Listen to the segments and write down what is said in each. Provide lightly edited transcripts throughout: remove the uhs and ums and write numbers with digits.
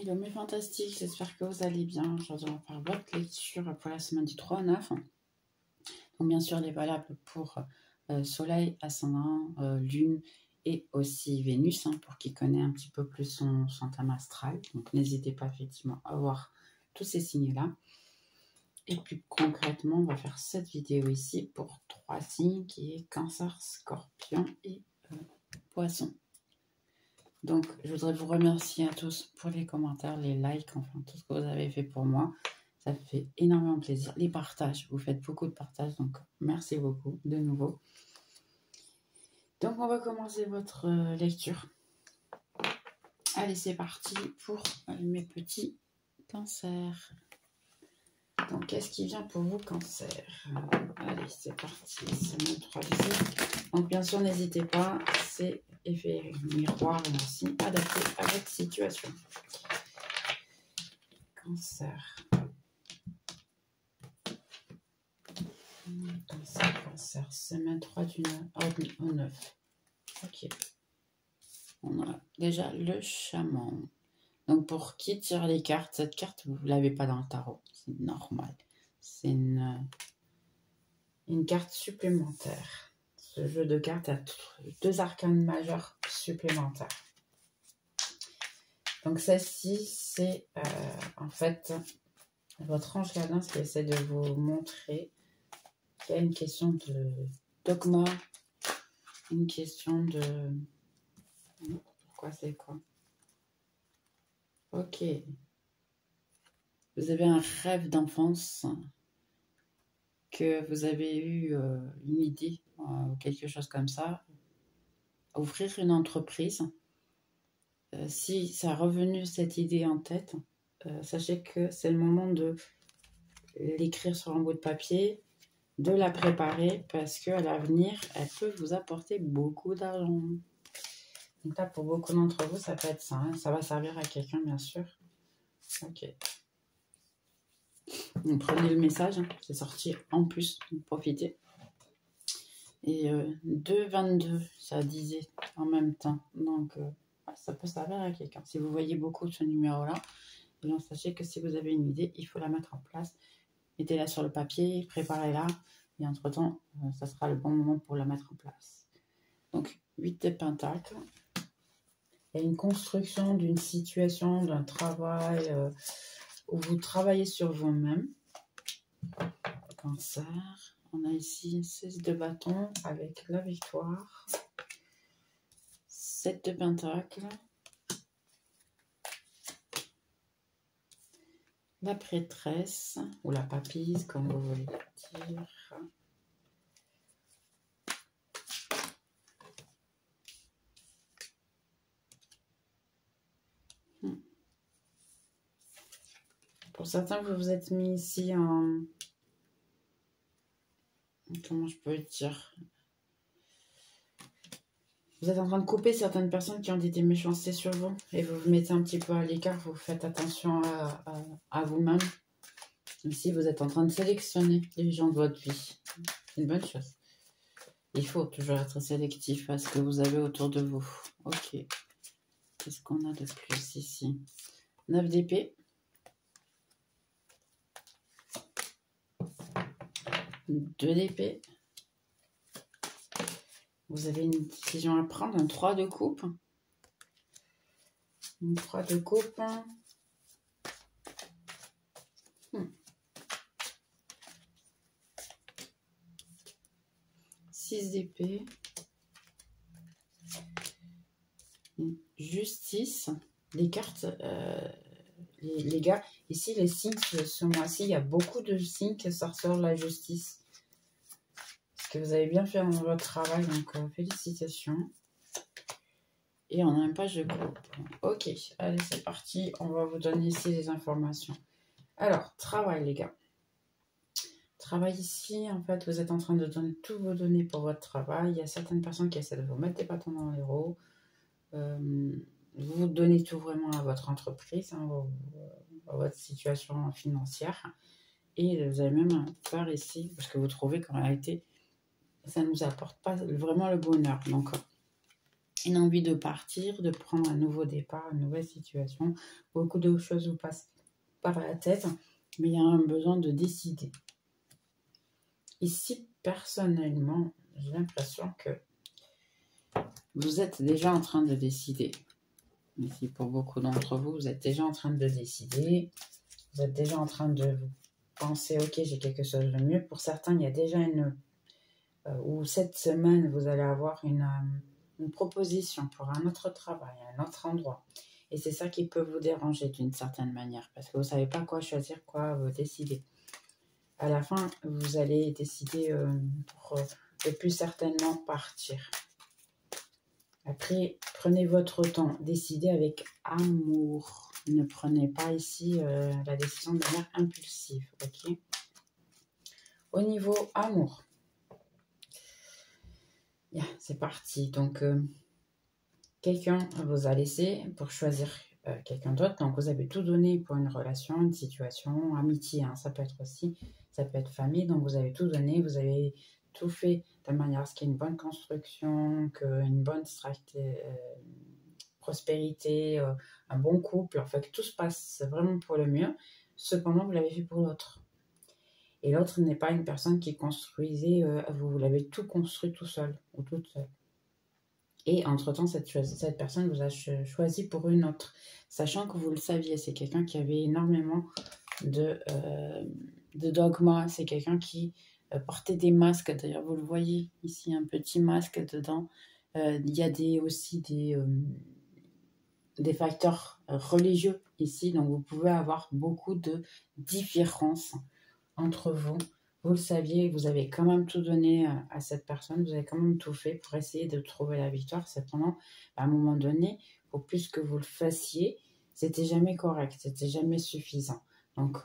Hello mes fantastiques, j'espère que vous allez bien. Aujourd'hui on va faire votre lecture pour la semaine du 3 au 9. Donc bien sûr elle est valable pour Soleil, Ascendant, Lune et aussi Vénus, pour qui connaît un petit peu plus son thème astral. Donc n'hésitez pas effectivement à voir tous ces signes-là. Et plus concrètement, on va faire cette vidéo ici pour 3 signes qui est Cancer, Scorpion et Poisson. Donc, je voudrais vous remercier à tous pour les commentaires, les likes, enfin tout ce que vous avez fait pour moi. Ça fait énormément plaisir. Les partages, vous faites beaucoup de partages, donc merci beaucoup de nouveau. Donc, on va commencer votre lecture. Allez, c'est parti pour mes petits cancers. Donc, qu'est-ce qui vient pour vous, cancer? Allez, c'est parti. C'est mon 3 ici. Donc, bien sûr, n'hésitez pas, c'est effet miroir aussi, adapté à votre situation. Cancer. Cancer, semaine 3 du 9 au 9. Ok. On a déjà le chaman. Donc, pour qui tire les cartes, cette carte, vous ne l'avez pas dans le tarot. C'est normal. C'est une carte supplémentaire. Ce jeu de cartes a 2 arcanes majeures supplémentaires. Donc, celle-ci, c'est en fait votre ange gardien qui essaie de vous montrer qu'il y a une question de dogma, une question de... Pourquoi c'est quoi? Ok. Vous avez un rêve d'enfance, que vous avez eu une idée, ou quelque chose comme ça, ouvrir une entreprise. Si ça a revenu cette idée en tête, sachez que c'est le moment de l'écrire sur un bout de papier, de la préparer, parce qu'à l'avenir, elle peut vous apporter beaucoup d'argent. Donc là, pour beaucoup d'entre vous, ça peut être ça. Ça va servir à quelqu'un, bien sûr. Ok. Donc, prenez le message, c'est sorti en plus, donc profitez. Et 2,22, ça disait en même temps. Donc, ça peut servir à quelqu'un. Si vous voyez beaucoup de ce numéro-là, sachez que si vous avez une idée, il faut la mettre en place. Mettez-la sur le papier, préparez-la. Et entre-temps, ça sera le bon moment pour la mettre en place. Donc, 8 de pentacles. Il y a une construction d'une situation, d'un travail où vous travaillez sur vous-même. Cancer. On a ici 16 de bâton avec la victoire. 7 de pentacles. La prêtresse ou la papise, comme vous voulez dire. Pour certains, vous vous êtes mis ici en... Comment je peux dire? Vous êtes en train de couper certaines personnes qui ont dit des méchancetés sur vous. Et vous vous mettez un petit peu à l'écart. Vous faites attention à vous-même. Ici, vous êtes en train de sélectionner les gens de votre vie. C'est une bonne chose. Il faut toujours être sélectif à ce que vous avez autour de vous. Ok. Qu'est-ce qu'on a de plus ici? 9 d'épée. 2 d'épée. Vous avez une décision à prendre. Un 3 de coupe. Une 3 de coupe. 6 d'épée. Justice. Les cartes, les gars, ici les signes, ce mois-ci, il y a beaucoup de signes qui sortent sur la justice. Parce que vous avez bien fait dans votre travail, donc félicitations. Et on a une page de groupe. Ok, allez, c'est parti. On va vous donner ici les informations. Alors, travail, les gars. Travail ici, en fait, vous êtes en train de donner toutes vos données pour votre travail. Il y a certaines personnes qui essaient de vous mettre des bâtons dans les roues. Vous donnez tout vraiment à votre entreprise, à votre situation financière. Et vous avez même peur ici, parce que vous trouvez qu'en réalité, ça ne nous apporte pas vraiment le bonheur. Donc, une envie de partir, de prendre un nouveau départ, une nouvelle situation. Beaucoup de choses vous passent par la tête, mais il y a un besoin de décider. Ici, personnellement, j'ai l'impression que vous êtes déjà en train de décider. Ici, pour beaucoup d'entre vous, vous êtes déjà en train de décider. Vous êtes déjà en train de vous penser, ok, j'ai quelque chose de mieux. Pour certains, il y a déjà ou cette semaine, vous allez avoir une proposition pour un autre travail, un autre endroit. Et c'est ça qui peut vous déranger d'une certaine manière, parce que vous ne savez pas quoi choisir, quoi décider. À la fin, vous allez décider pour le plus certainement partir. Après, prenez votre temps, décidez avec amour. Ne prenez pas ici la décision de manière impulsive, ok? Au niveau amour, c'est parti. Donc, quelqu'un vous a laissé pour choisir quelqu'un d'autre. Donc, vous avez tout donné pour une relation, une situation, amitié. Ça peut être aussi, ça peut être famille. Donc, vous avez tout donné, vous avez tout fait de manière à ce qu'il y ait une bonne construction, une bonne prospérité, un bon couple. En fait, que tout se passe vraiment pour le mieux. Cependant, vous l'avez fait pour l'autre. Et l'autre n'est pas une personne qui construisait, vous l'avez tout construit tout seul ou toute seule. Et entre-temps, cette personne vous a choisi pour une autre, sachant que vous le saviez, c'est quelqu'un qui avait énormément de dogmas, c'est quelqu'un qui portait des masques, d'ailleurs vous le voyez ici, un petit masque dedans. Il y a aussi des facteurs religieux ici, donc vous pouvez avoir beaucoup de différences entre vous. Vous le saviez, vous avez quand même tout donné à cette personne, vous avez quand même tout fait pour essayer de trouver la victoire. Cependant, à un moment donné, pour plus que vous le fassiez, c'était jamais correct, c'était jamais suffisant. Donc,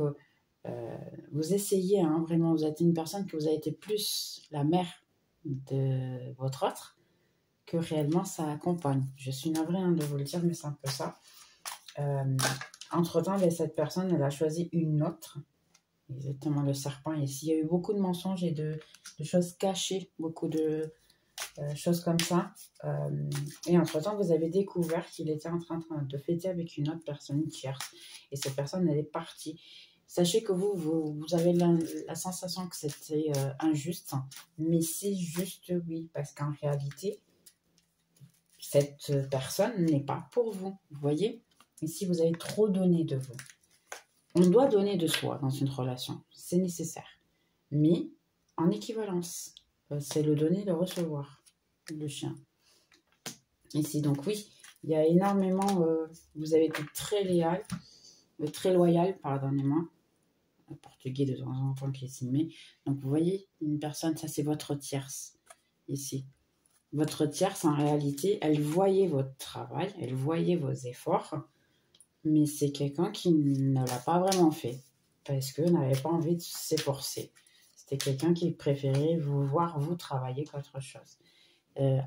vous essayez, vraiment, vous êtes une personne que vous avez été plus la mère de votre autre que réellement ça accompagne. Je suis navrée de vous le dire, mais c'est un peu ça. Entre-temps, cette personne, elle a choisi une autre. Exactement, le serpent ici. Il y a eu beaucoup de mensonges et de choses cachées, beaucoup de choses comme ça. Et entre-temps, vous avez découvert qu'il était en train de fêter avec une autre personne tierce. Et cette personne, elle est partie. Sachez que vous avez la sensation que c'était injuste, mais c'est juste oui, parce qu'en réalité, cette personne n'est pas pour vous. Vous voyez? Ici, vous avez trop donné de vous. On doit donner de soi dans une relation, c'est nécessaire. Mais en équivalence, c'est le donner, le recevoir, le chien. Ici, donc oui, il y a énormément, vous avez été très loyal, pardonnez-moi, le portugais de temps en temps qui s'y met. Donc vous voyez, une personne, ça c'est votre tierce, ici. Votre tierce, en réalité, elle voyait votre travail, elle voyait vos efforts, mais c'est quelqu'un qui ne l'a pas vraiment fait parce que n'avait pas envie de s'efforcer. C'était quelqu'un qui préférait vous voir vous travailler qu'autre chose.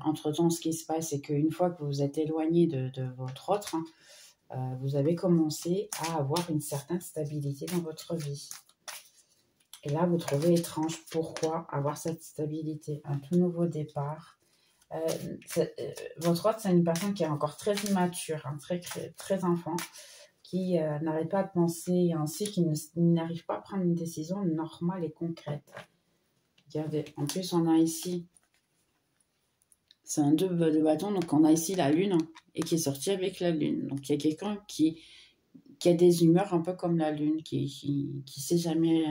Entre-temps, ce qui se passe, c'est qu'une fois que vous êtes éloigné de votre autre, vous avez commencé à avoir une certaine stabilité dans votre vie. Et là, vous trouvez étrange pourquoi avoir cette stabilité, un tout nouveau départ. Votre autre, c'est une personne qui est encore très immature, très enfant, qui n'arrête pas de penser ainsi, qui n'arrive pas à prendre une décision normale et concrète. Regardez, en plus on a ici, c'est un 2 de bâton, donc on a ici la lune, et qui est sorti avec la lune. Donc il y a quelqu'un qui a des humeurs un peu comme la lune, qui sait jamais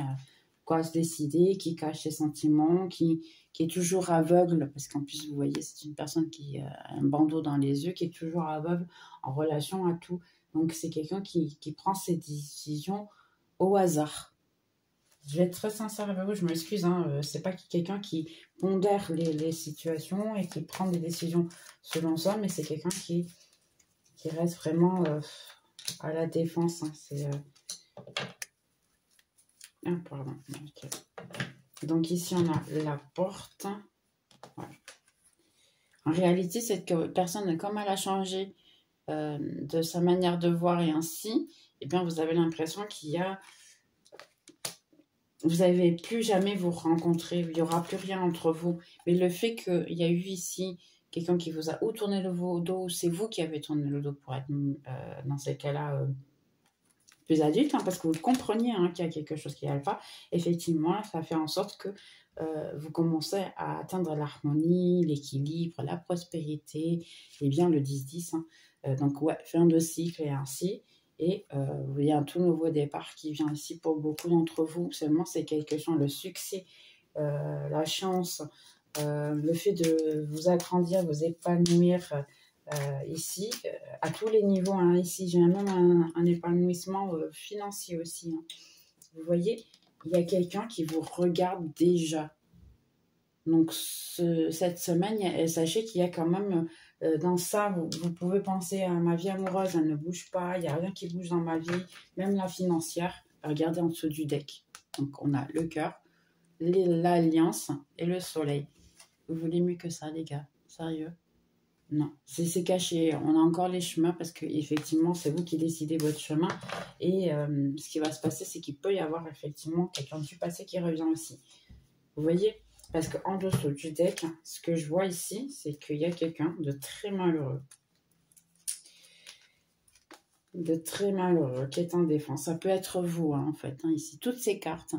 quoi se décider, qui cache ses sentiments, qui est toujours aveugle, parce qu'en plus vous voyez, c'est une personne qui a un bandeau dans les yeux, qui est toujours aveugle en relation à tout. Donc, c'est quelqu'un qui prend ses décisions au hasard. Je vais être très sincère avec vous, je m'excuse. C'est pas quelqu'un qui pondère les situations et qui prend des décisions selon ça, mais c'est quelqu'un qui reste vraiment à la défense. Pardon. Okay. Donc, ici, on a la porte. Voilà. En réalité, cette personne, comme elle a changé de sa manière de voir et ainsi, eh bien, vous avez l'impression vous n'allez plus jamais vous rencontrer, il n'y aura plus rien entre vous. Mais le fait qu'il y a eu ici quelqu'un qui vous a ou tourné le dos, ou c'est vous qui avez tourné le dos pour être dans ces cas-là plus adulte, hein, parce que vous compreniez qu'il y a quelque chose qui n'allait pas. Effectivement, ça fait en sorte que vous commencez à atteindre l'harmonie, l'équilibre, la prospérité, et bien le 10-10. Donc ouais, fin de cycle et ainsi. Et il y a un tout nouveau départ qui vient ici pour beaucoup d'entre vous. Seulement, c'est quelque chose, le succès, la chance, le fait de vous agrandir, vous épanouir ici, à tous les niveaux. Hein. Ici, j'ai même un épanouissement financier aussi. Hein. Vous voyez, il y a quelqu'un qui vous regarde déjà. Donc, cette semaine, sachez qu'il y a quand même, dans ça, vous pouvez penser à ma vie amoureuse, elle ne bouge pas, il n'y a rien qui bouge dans ma vie, même la financière. Regardez en dessous du deck. Donc, on a le cœur, l'alliance et le soleil. Vous voulez mieux que ça, les gars? Sérieux? Non, c'est caché. On a encore les chemins parce que effectivement, c'est vous qui décidez votre chemin. Et ce qui va se passer, c'est qu'il peut y avoir effectivement quelqu'un du passé qui revient aussi. Vous voyez? Parce qu'en dessous du deck, ce que je vois ici, c'est qu'il y a quelqu'un de très malheureux. De très malheureux qui est en défense. Ça peut être vous, en fait, ici. Toutes ces cartes,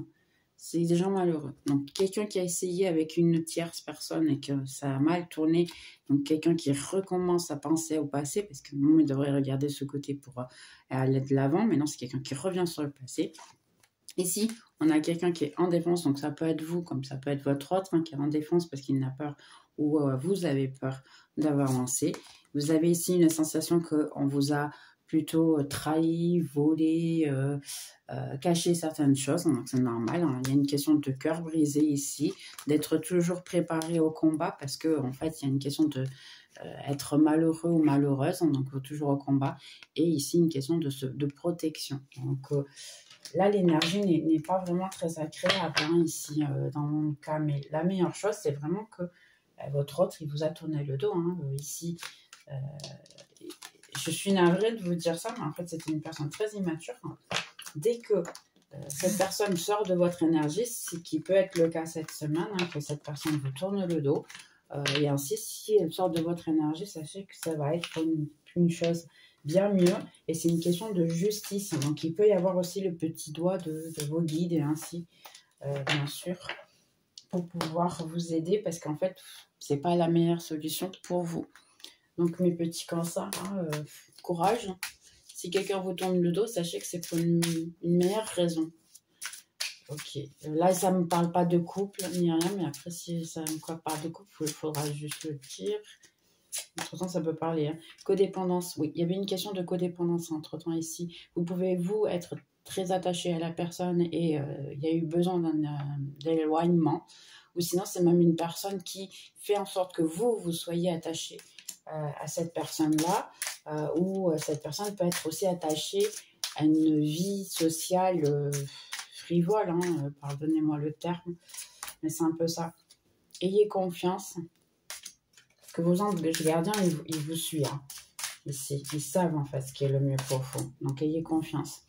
c'est des gens malheureux. Donc, quelqu'un qui a essayé avec une tierce personne et que ça a mal tourné. Donc, quelqu'un qui recommence à penser au passé, parce que non, il devrait regarder ce côté pour aller de l'avant. Mais non, c'est quelqu'un qui revient sur le passé. Ici, on a quelqu'un qui est en défense, donc ça peut être vous, comme ça peut être votre autre qui est en défense parce qu'il n'a peur ou vous avez peur d'avancer. Vous avez ici une sensation qu'on vous a plutôt trahi, volé, caché certaines choses, donc c'est normal. Hein. Il y a une question de cœur brisé ici, d'être toujours préparé au combat parce qu'en fait, il y a une question de être malheureux ou malheureuse, donc toujours au combat. Et ici, une question de protection. Donc, là, l'énergie n'est pas vraiment très agréable ici, dans mon cas. Mais la meilleure chose, c'est vraiment que votre autre, il vous a tourné le dos. Ici, je suis navrée de vous dire ça, mais en fait, c'est une personne très immature. Dès que cette personne sort de votre énergie, ce qui peut être le cas cette semaine, que cette personne vous tourne le dos, et ainsi, si elle sort de votre énergie, sachez que ça va être une chose bien mieux, et c'est une question de justice. Donc, il peut y avoir aussi le petit doigt de vos guides, et ainsi, bien sûr, pour pouvoir vous aider, parce qu'en fait, c'est pas la meilleure solution pour vous. Donc, mes petits cancers, courage. Si quelqu'un vous tourne le dos, sachez que c'est pour une meilleure raison. Ok, là, ça ne me parle pas de couple, ni rien, mais après, si ça me parle de couple, il faudra juste le dire. Entre-temps, ça peut parler. Codépendance, oui, il y avait une question de codépendance entre-temps ici. Vous pouvez, vous, être très attaché à la personne et il y a eu besoin d'un éloignement. Ou sinon, c'est même une personne qui fait en sorte que vous soyez attaché à cette personne-là. Ou cette personne peut être aussi attachée à une vie sociale frivole, pardonnez-moi le terme, mais c'est un peu ça. Ayez confiance. Que vos anges gardiens, ils vous suivent. Ici, ils savent en fait ce qui est le mieux pour vous. Donc, ayez confiance.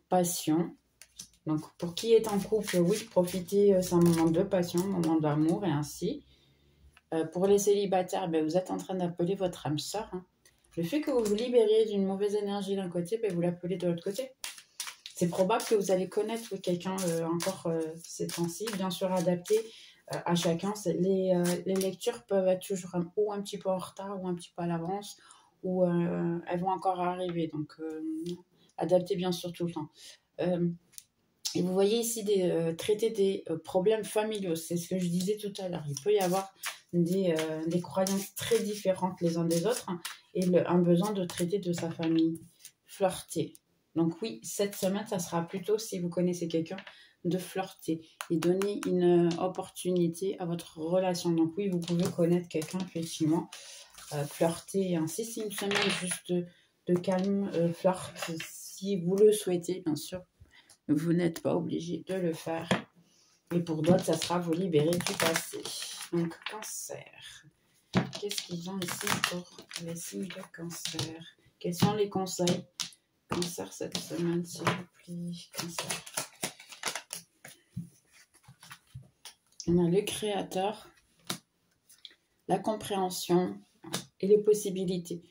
Passion. Donc, pour qui est en couple, oui, profitez, c'est un moment de passion, un moment d'amour et ainsi. Pour les célibataires, vous êtes en train d'appeler votre âme sœur. Le fait que vous vous libériez d'une mauvaise énergie d'un côté, vous l'appelez de l'autre côté. C'est probable que vous allez connaître quelqu'un encore ces temps-ci, bien sûr adapté à chacun. Les lectures peuvent être toujours ou un petit peu en retard ou un petit peu à l'avance, ou elles vont encore arriver. Donc, adaptez bien sûr tout le temps. Et vous voyez ici traiter des problèmes familiaux. C'est ce que je disais tout à l'heure. Il peut y avoir des croyances très différentes les uns des autres et un besoin de traiter de sa famille. Flirter. Donc oui, cette semaine, ça sera plutôt, si vous connaissez quelqu'un, de flirter et donner une opportunité à votre relation. Donc oui, vous pouvez connaître quelqu'un, effectivement, flirter et ainsi. C'est une semaine juste de calme, flirt, si vous le souhaitez, bien sûr. Vous n'êtes pas obligé de le faire. Et pour d'autres, ça sera vous libérer du passé. Donc, cancer. Qu'est-ce qu'ils ont ici pour les signes de cancer? Quels sont les conseils? Cancer cette semaine, s'il vous plaît. Cancer. On a le créateur. la compréhension et les possibilités.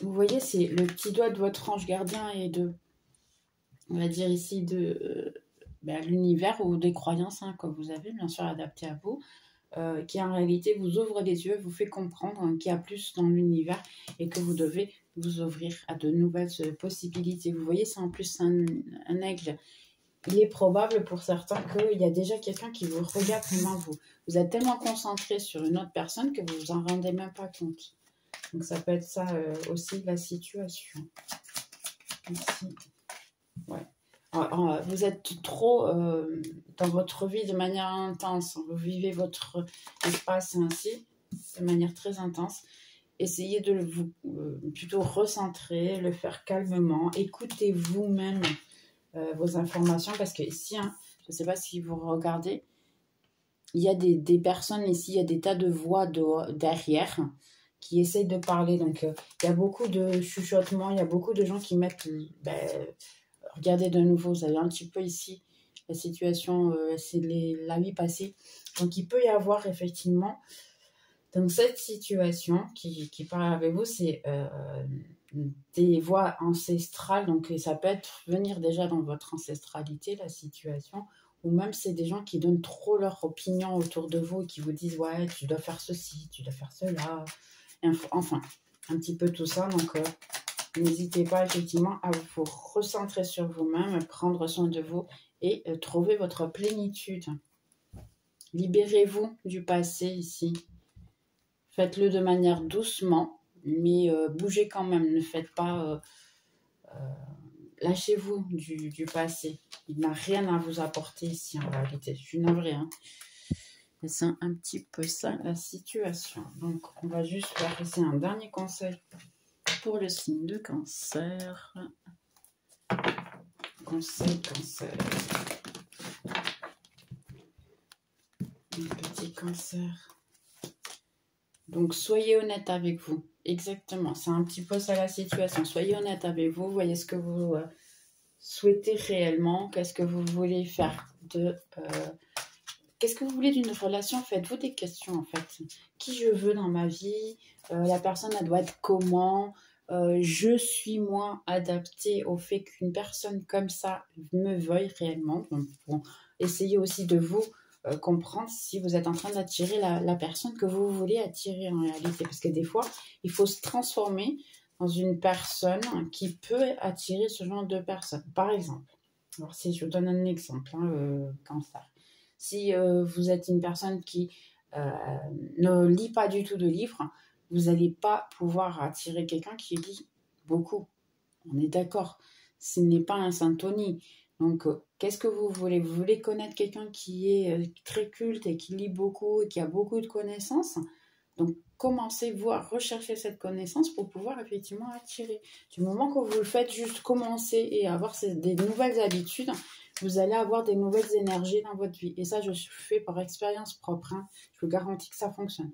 Vous voyez, c'est le petit doigt de votre ange gardien et de, on va dire ici, de l'univers ou des croyances que vous avez, bien sûr, adaptées à vous, qui en réalité vous ouvre les yeux, vous fait comprendre qu'il y a plus dans l'univers et que vous devez vous ouvrir à de nouvelles possibilités. Vous voyez, c'est en plus un aigle. Il est probable pour certains qu'il y a déjà quelqu'un qui vous regarde devant vous. Vous êtes tellement concentré sur une autre personne que vous vous en rendez même pas compte. Donc ça peut être ça aussi la situation. Ici. Ouais. Alors, vous êtes trop dans votre vie de manière intense. Vous vivez votre espace ainsi, de manière très intense. Essayez de vous plutôt recentrer, le faire calmement. Écoutez vous-même vos informations parce que ici, je ne sais pas si vous regardez, il y a des personnes ici, il y a des tas de voix derrière qui essayent de parler. Donc, il y a beaucoup de chuchotements, il y a beaucoup de gens qui mettent... regardez de nouveau, vous avez un petit peu ici la situation, c'est la vie passée. Donc, il peut y avoir effectivement... Donc, cette situation qui parle avec vous, c'est des voix ancestrales. Donc, ça peut être venir déjà dans votre ancestralité, la situation. Ou même, c'est des gens qui donnent trop leur opinion autour de vous et qui vous disent « Ouais, tu dois faire ceci, tu dois faire cela. » Enfin, un petit peu tout ça. Donc, n'hésitez pas effectivement à vous recentrer sur vous-même, prendre soin de vous et trouver votre plénitude. Libérez-vous du passé ici. Faites-le de manière doucement, mais bougez quand même. Ne faites pas... lâchez-vous du passé. Il n'a rien à vous apporter ici en réalité. Je suis navrée. C'est un petit peu ça la situation. Donc, on va juste faire ici un dernier conseil pour le signe de Cancer. Conseil Cancer. Un petit Cancer. Donc, soyez honnête avec vous. Exactement. C'est un petit peu ça la situation. Soyez honnête avec vous. Voyez ce que vous souhaitez réellement. Qu'est-ce que vous voulez faire qu'est-ce que vous voulez d'une relation? Faites-vous des questions en fait. Qui je veux dans ma vie? La personne, elle doit être comment? Je suis moi adaptée au fait qu'une personne comme ça me veuille réellement. Donc, bon, essayez aussi de vous comprendre si vous êtes en train d'attirer la personne que vous voulez attirer en réalité. Parce que des fois, il faut se transformer dans une personne qui peut attirer ce genre de personne. Par exemple, alors si je vous donne un exemple, Cancer. Si vous êtes une personne qui ne lit pas du tout de livres, vous n'allez pas pouvoir attirer quelqu'un qui lit beaucoup. On est d'accord. Ce n'est pas un symphonie. Donc, qu'est-ce que vous voulez? Vous voulez connaître quelqu'un qui est très culte et qui lit beaucoup et qui a beaucoup de connaissances? Donc, commencez-vous à rechercher cette connaissance pour pouvoir effectivement attirer. Du moment que vous le faites, juste commencer et avoir des nouvelles habitudes, vous allez avoir des nouvelles énergies dans votre vie. Et ça, je fais par expérience propre. Je vous garantis que ça fonctionne.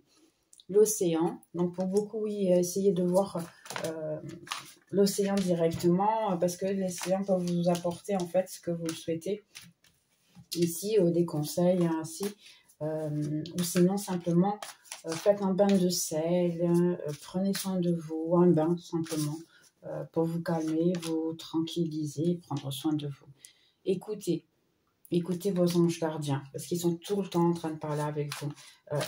L'océan. Donc, pour beaucoup, oui, essayez de voir l'océan directement parce que l'océan peut vous apporter en fait ce que vous souhaitez. Ici, des conseils ainsi. Ou sinon, simplement, faites un bain de sel, prenez soin de vous, un bain simplement, pour vous calmer, vous tranquilliser, prendre soin de vous. Écoutez vos anges gardiens, parce qu'ils sont tout le temps en train de parler avec vous.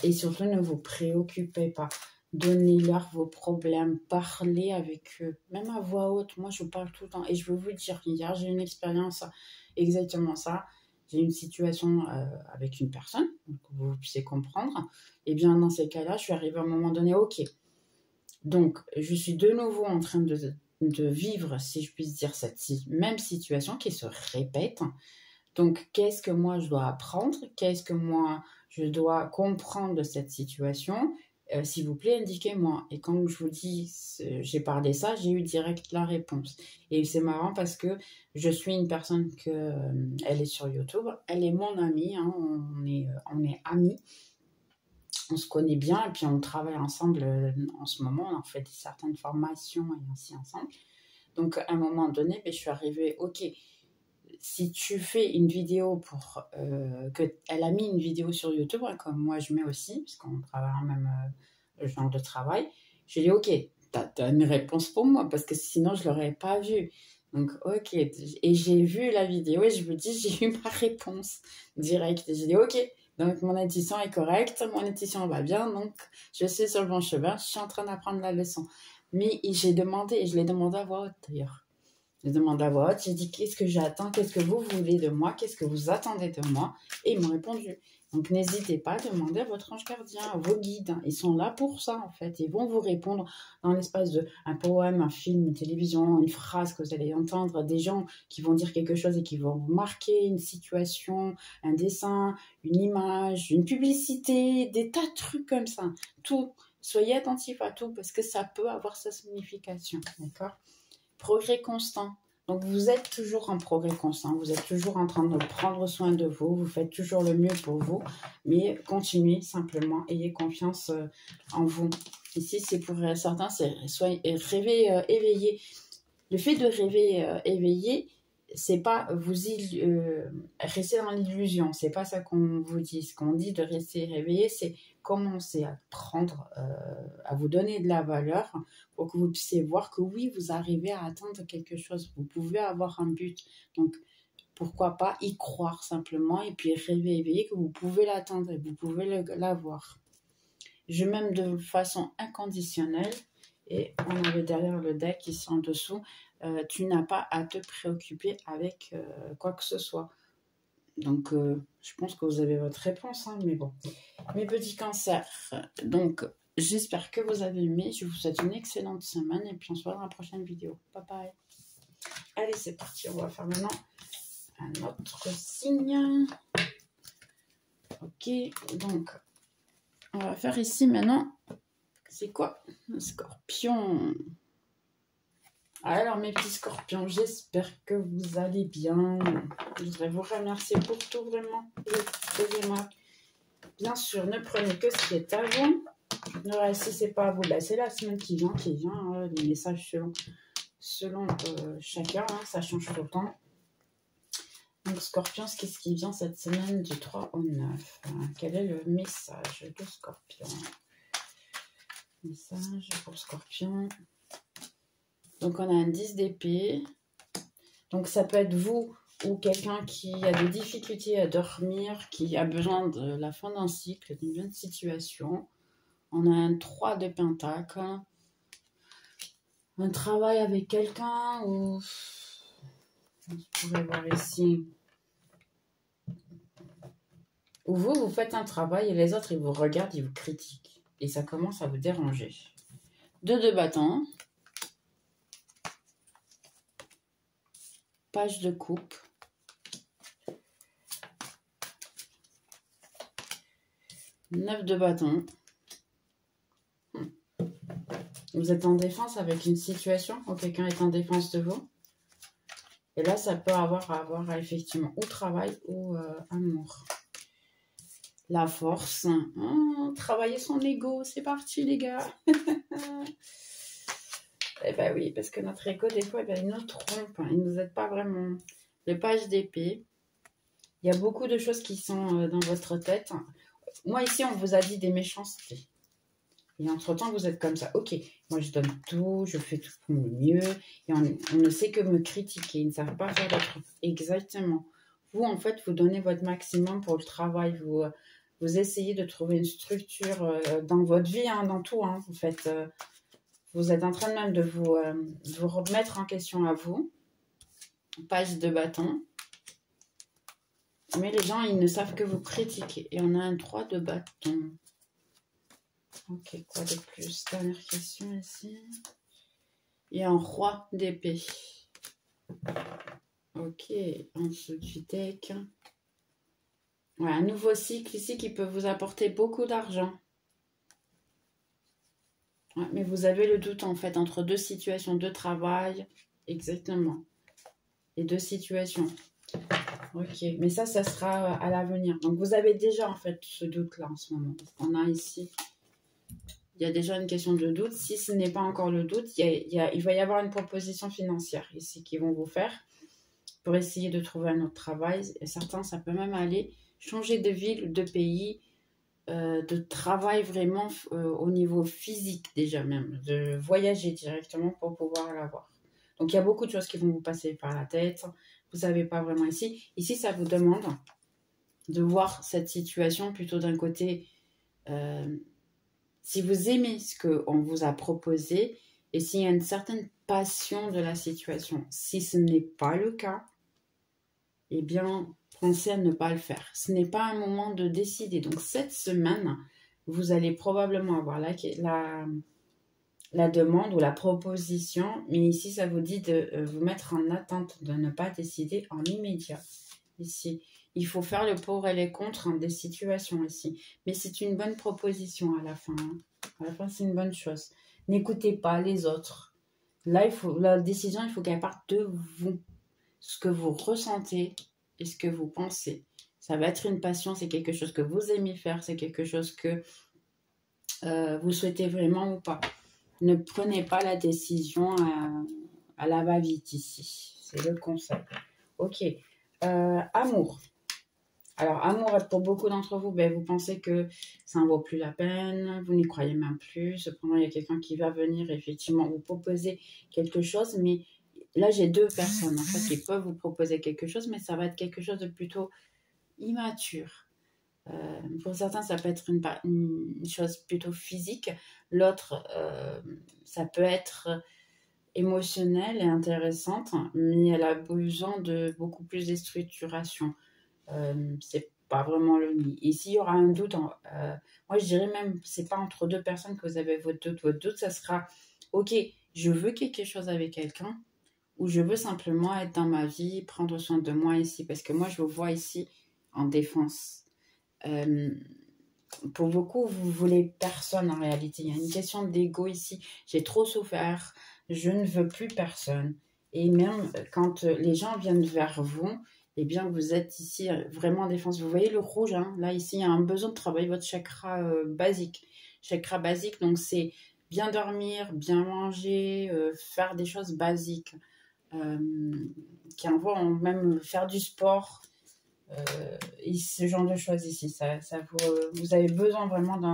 Et surtout, ne vous préoccupez pas. Donnez-leur vos problèmes, parlez avec eux, même à voix haute. Moi, je parle tout le temps. Et je veux vous dire, hier, j'ai une expérience exactement ça. J'ai une situation avec une personne, pour que vous puissiez comprendre. Et bien, dans ces cas-là, je suis arrivée à un moment donné, ok. Donc, je suis de nouveau en train de vivre, si je puis dire, cette même situation qui se répète. Donc, qu'est-ce que moi, je dois apprendre? Qu'est-ce que moi, je dois comprendre de cette situation? S'il vous plaît, indiquez-moi. Et quand je vous dis, j'ai parlé ça, j'ai eu direct la réponse. Et c'est marrant parce que je suis une personne elle est sur YouTube. Elle est mon amie, on est amis. On se connaît bien et puis on travaille ensemble en ce moment. On fait certaines formations et ainsi ensemble. Donc, à un moment donné, je suis arrivée, ok, si tu fais une vidéo pour elle a mis une vidéo sur YouTube, hein, comme moi je mets aussi, parce qu'on travaille en même genre de travail, je dis ok, t'as une réponse pour moi, parce que sinon je l'aurais pas vue. Donc ok, et j'ai vu la vidéo et je me dis j'ai eu ma réponse directe. J'ai dit ok, donc mon édition est correcte, mon édition va bien, donc je suis sur le bon chemin, je suis en train d'apprendre la leçon. Mais j'ai demandé, et je l'ai demandé à voix haute d'ailleurs. Je demande à voix haute, j'ai dit qu'est-ce que j'attends, qu'est-ce que vous voulez de moi, qu'est-ce que vous attendez de moi, et ils m'ont répondu. Donc n'hésitez pas à demander à votre ange gardien, à vos guides, ils sont là pour ça en fait, ils vont vous répondre dans l'espace d'un poème, un film, une télévision, une phrase que vous allez entendre, des gens qui vont dire quelque chose et qui vont vous marquer une situation, un dessin, une image, une publicité, des tas de trucs comme ça, tout. Soyez attentifs à tout parce que ça peut avoir sa signification, d'accord ? Progrès constant. Donc, vous êtes toujours en progrès constant. Vous êtes toujours en train de prendre soin de vous. Vous faites toujours le mieux pour vous. Mais continuez simplement. Ayez confiance en vous. Ici, c'est pour certains, c'est rêver éveillé. Le fait de rêver éveillé, c'est pas rester dans l'illusion. C'est pas ça qu'on vous dit. Ce qu'on dit de rester réveillé, c'est commencer à prendre, à vous donner de la valeur pour que vous puissiez voir que oui, vous arrivez à atteindre quelque chose. Vous pouvez avoir un but. Donc, pourquoi pas y croire simplement et puis rêver éveillé que vous pouvez l'atteindre et vous pouvez l'avoir. Je m'aime de façon inconditionnelle. Et on avait derrière le deck ici en dessous, tu n'as pas à te préoccuper avec quoi que ce soit. Donc, je pense que vous avez votre réponse, hein, mais bon. Mes petits cancers, donc j'espère que vous avez aimé. Je vous souhaite une excellente semaine et puis on se voit dans la prochaine vidéo. Bye bye. Allez, c'est parti. On va faire maintenant un autre signe. Ok, donc on va faire ici maintenant. C'est quoi? Un scorpion. Alors mes petits scorpions, j'espère que vous allez bien. Je voudrais vous remercier pour tout vraiment. Aidez-moi. Bien sûr, ne prenez que ce qui est à vous. Si c'est pas à vous, c'est la semaine qui vient. Les messages selon chacun, hein, ça change tout le temps. Donc Scorpion, qu'est-ce qui vient cette semaine du 3 au 9? Quel est le message de Scorpion? Message pour Scorpion. Donc, on a un 10 d'épée. Donc, ça peut être vous ou quelqu'un qui a des difficultés à dormir, qui a besoin de la fin d'un cycle, d'une bonne situation. On a un 3 de pentacle. Un travail avec quelqu'un ou... Vous pourrez voir ici. Ou vous faites un travail et les autres, ils vous regardent, ils vous critiquent. Et ça commence à vous déranger. 2 de bâton. Page de coupe. Neuf de bâton. Vous êtes en défense avec une situation où quelqu'un est en défense de vous. Et là, ça peut avoir à voir effectivement ou travail ou amour. La force. Travailler son ego. C'est parti, les gars. Eh ben oui, parce que notre ego, des fois, il nous trompe. Il ne nous aide pas vraiment. Le page d'épée. Il y a beaucoup de choses qui sont dans votre tête. Moi, ici, on vous a dit des méchancetés. Et entre-temps, vous êtes comme ça. Ok, moi, je donne tout, je fais tout pour le mieux. Et on ne sait que me critiquer. Ils ne savent pas faire d'autres. Exactement. Vous, en fait, vous donnez votre maximum pour le travail. Vous essayez de trouver une structure dans votre vie, hein, dans tout. Hein, en fait, vous êtes en train même de vous remettre en question à vous. Page de bâton. Mais les gens, ils ne savent que vous critiquer. Et on a un 3 de bâton. Ok, quoi de plus? Dernière question ici. Et un roi d'épée. Ok, en dessous du deck. Ouais, un nouveau cycle ici qui peut vous apporter beaucoup d'argent. Ouais, mais vous avez le doute en fait entre deux situations de travail. Exactement. Et deux situations. Ok, mais ça sera à l'avenir. Donc, vous avez déjà en fait ce doute-là en ce moment. On a ici... Il y a déjà une question de doute. Si ce n'est pas encore le doute, il va y avoir une proposition financière ici qu'ils vont vous faire pour essayer de trouver un autre travail. Et certains, ça peut même aller changer de ville, de pays, de travail vraiment au niveau physique déjà même, de voyager directement pour pouvoir l'avoir. Donc il y a beaucoup de choses qui vont vous passer par la tête. Vous savez pas vraiment ici. Ici, ça vous demande de voir cette situation plutôt d'un côté. Si vous aimez ce qu'on vous a proposé et s'il y a une certaine passion de la situation. Si ce n'est pas le cas, eh bien, pensez à ne pas le faire. Ce n'est pas un moment de décider. Donc, cette semaine, vous allez probablement avoir la demande ou la proposition, mais ici, ça vous dit de vous mettre en attente, de ne pas décider en immédiat. Ici, il faut faire le pour et les contre des situations ici. Mais c'est une bonne proposition à la fin. À la fin, c'est une bonne chose. N'écoutez pas les autres. Là, la décision, il faut qu'elle parte de vous. Ce que vous ressentez et ce que vous pensez. Ça va être une passion, c'est quelque chose que vous aimez faire, c'est quelque chose que vous souhaitez vraiment ou pas. Ne prenez pas la décision à la va-vite ici. C'est le conseil. Ok. Amour. Alors, amour, pour beaucoup d'entre vous, ben, vous pensez que ça ne vaut plus la peine, vous n'y croyez même plus. Cependant, il y a quelqu'un qui va venir effectivement vous proposer quelque chose. Mais là, j'ai deux personnes en fait, qui peuvent vous proposer quelque chose, mais ça va être quelque chose de plutôt immature. Pour certains, ça peut être une chose plutôt physique. L'autre, ça peut être émotionnelle et intéressante, mais elle a besoin de beaucoup plus de structuration. C'est pas vraiment le nid. Et s'il y aura un doute, moi je dirais même, c'est pas entre deux personnes que vous avez votre doute. Votre doute, ça sera, ok, je veux quelque chose avec quelqu'un, ou je veux simplement être dans ma vie, prendre soin de moi ici, parce que moi je vous vois ici en défense. Pour beaucoup, vous voulez personne en réalité. Il y a une question d'ego ici. J'ai trop souffert, je ne veux plus personne. Et même quand les gens viennent vers vous, eh bien, vous êtes ici vraiment en défense. Vous voyez le rouge, hein? Là, ici, il y a un besoin de travailler votre chakra basique. Chakra basique, donc c'est bien dormir, bien manger, faire des choses basiques. Qui envoient même faire du sport. Et ce genre de choses ici. Vous avez besoin vraiment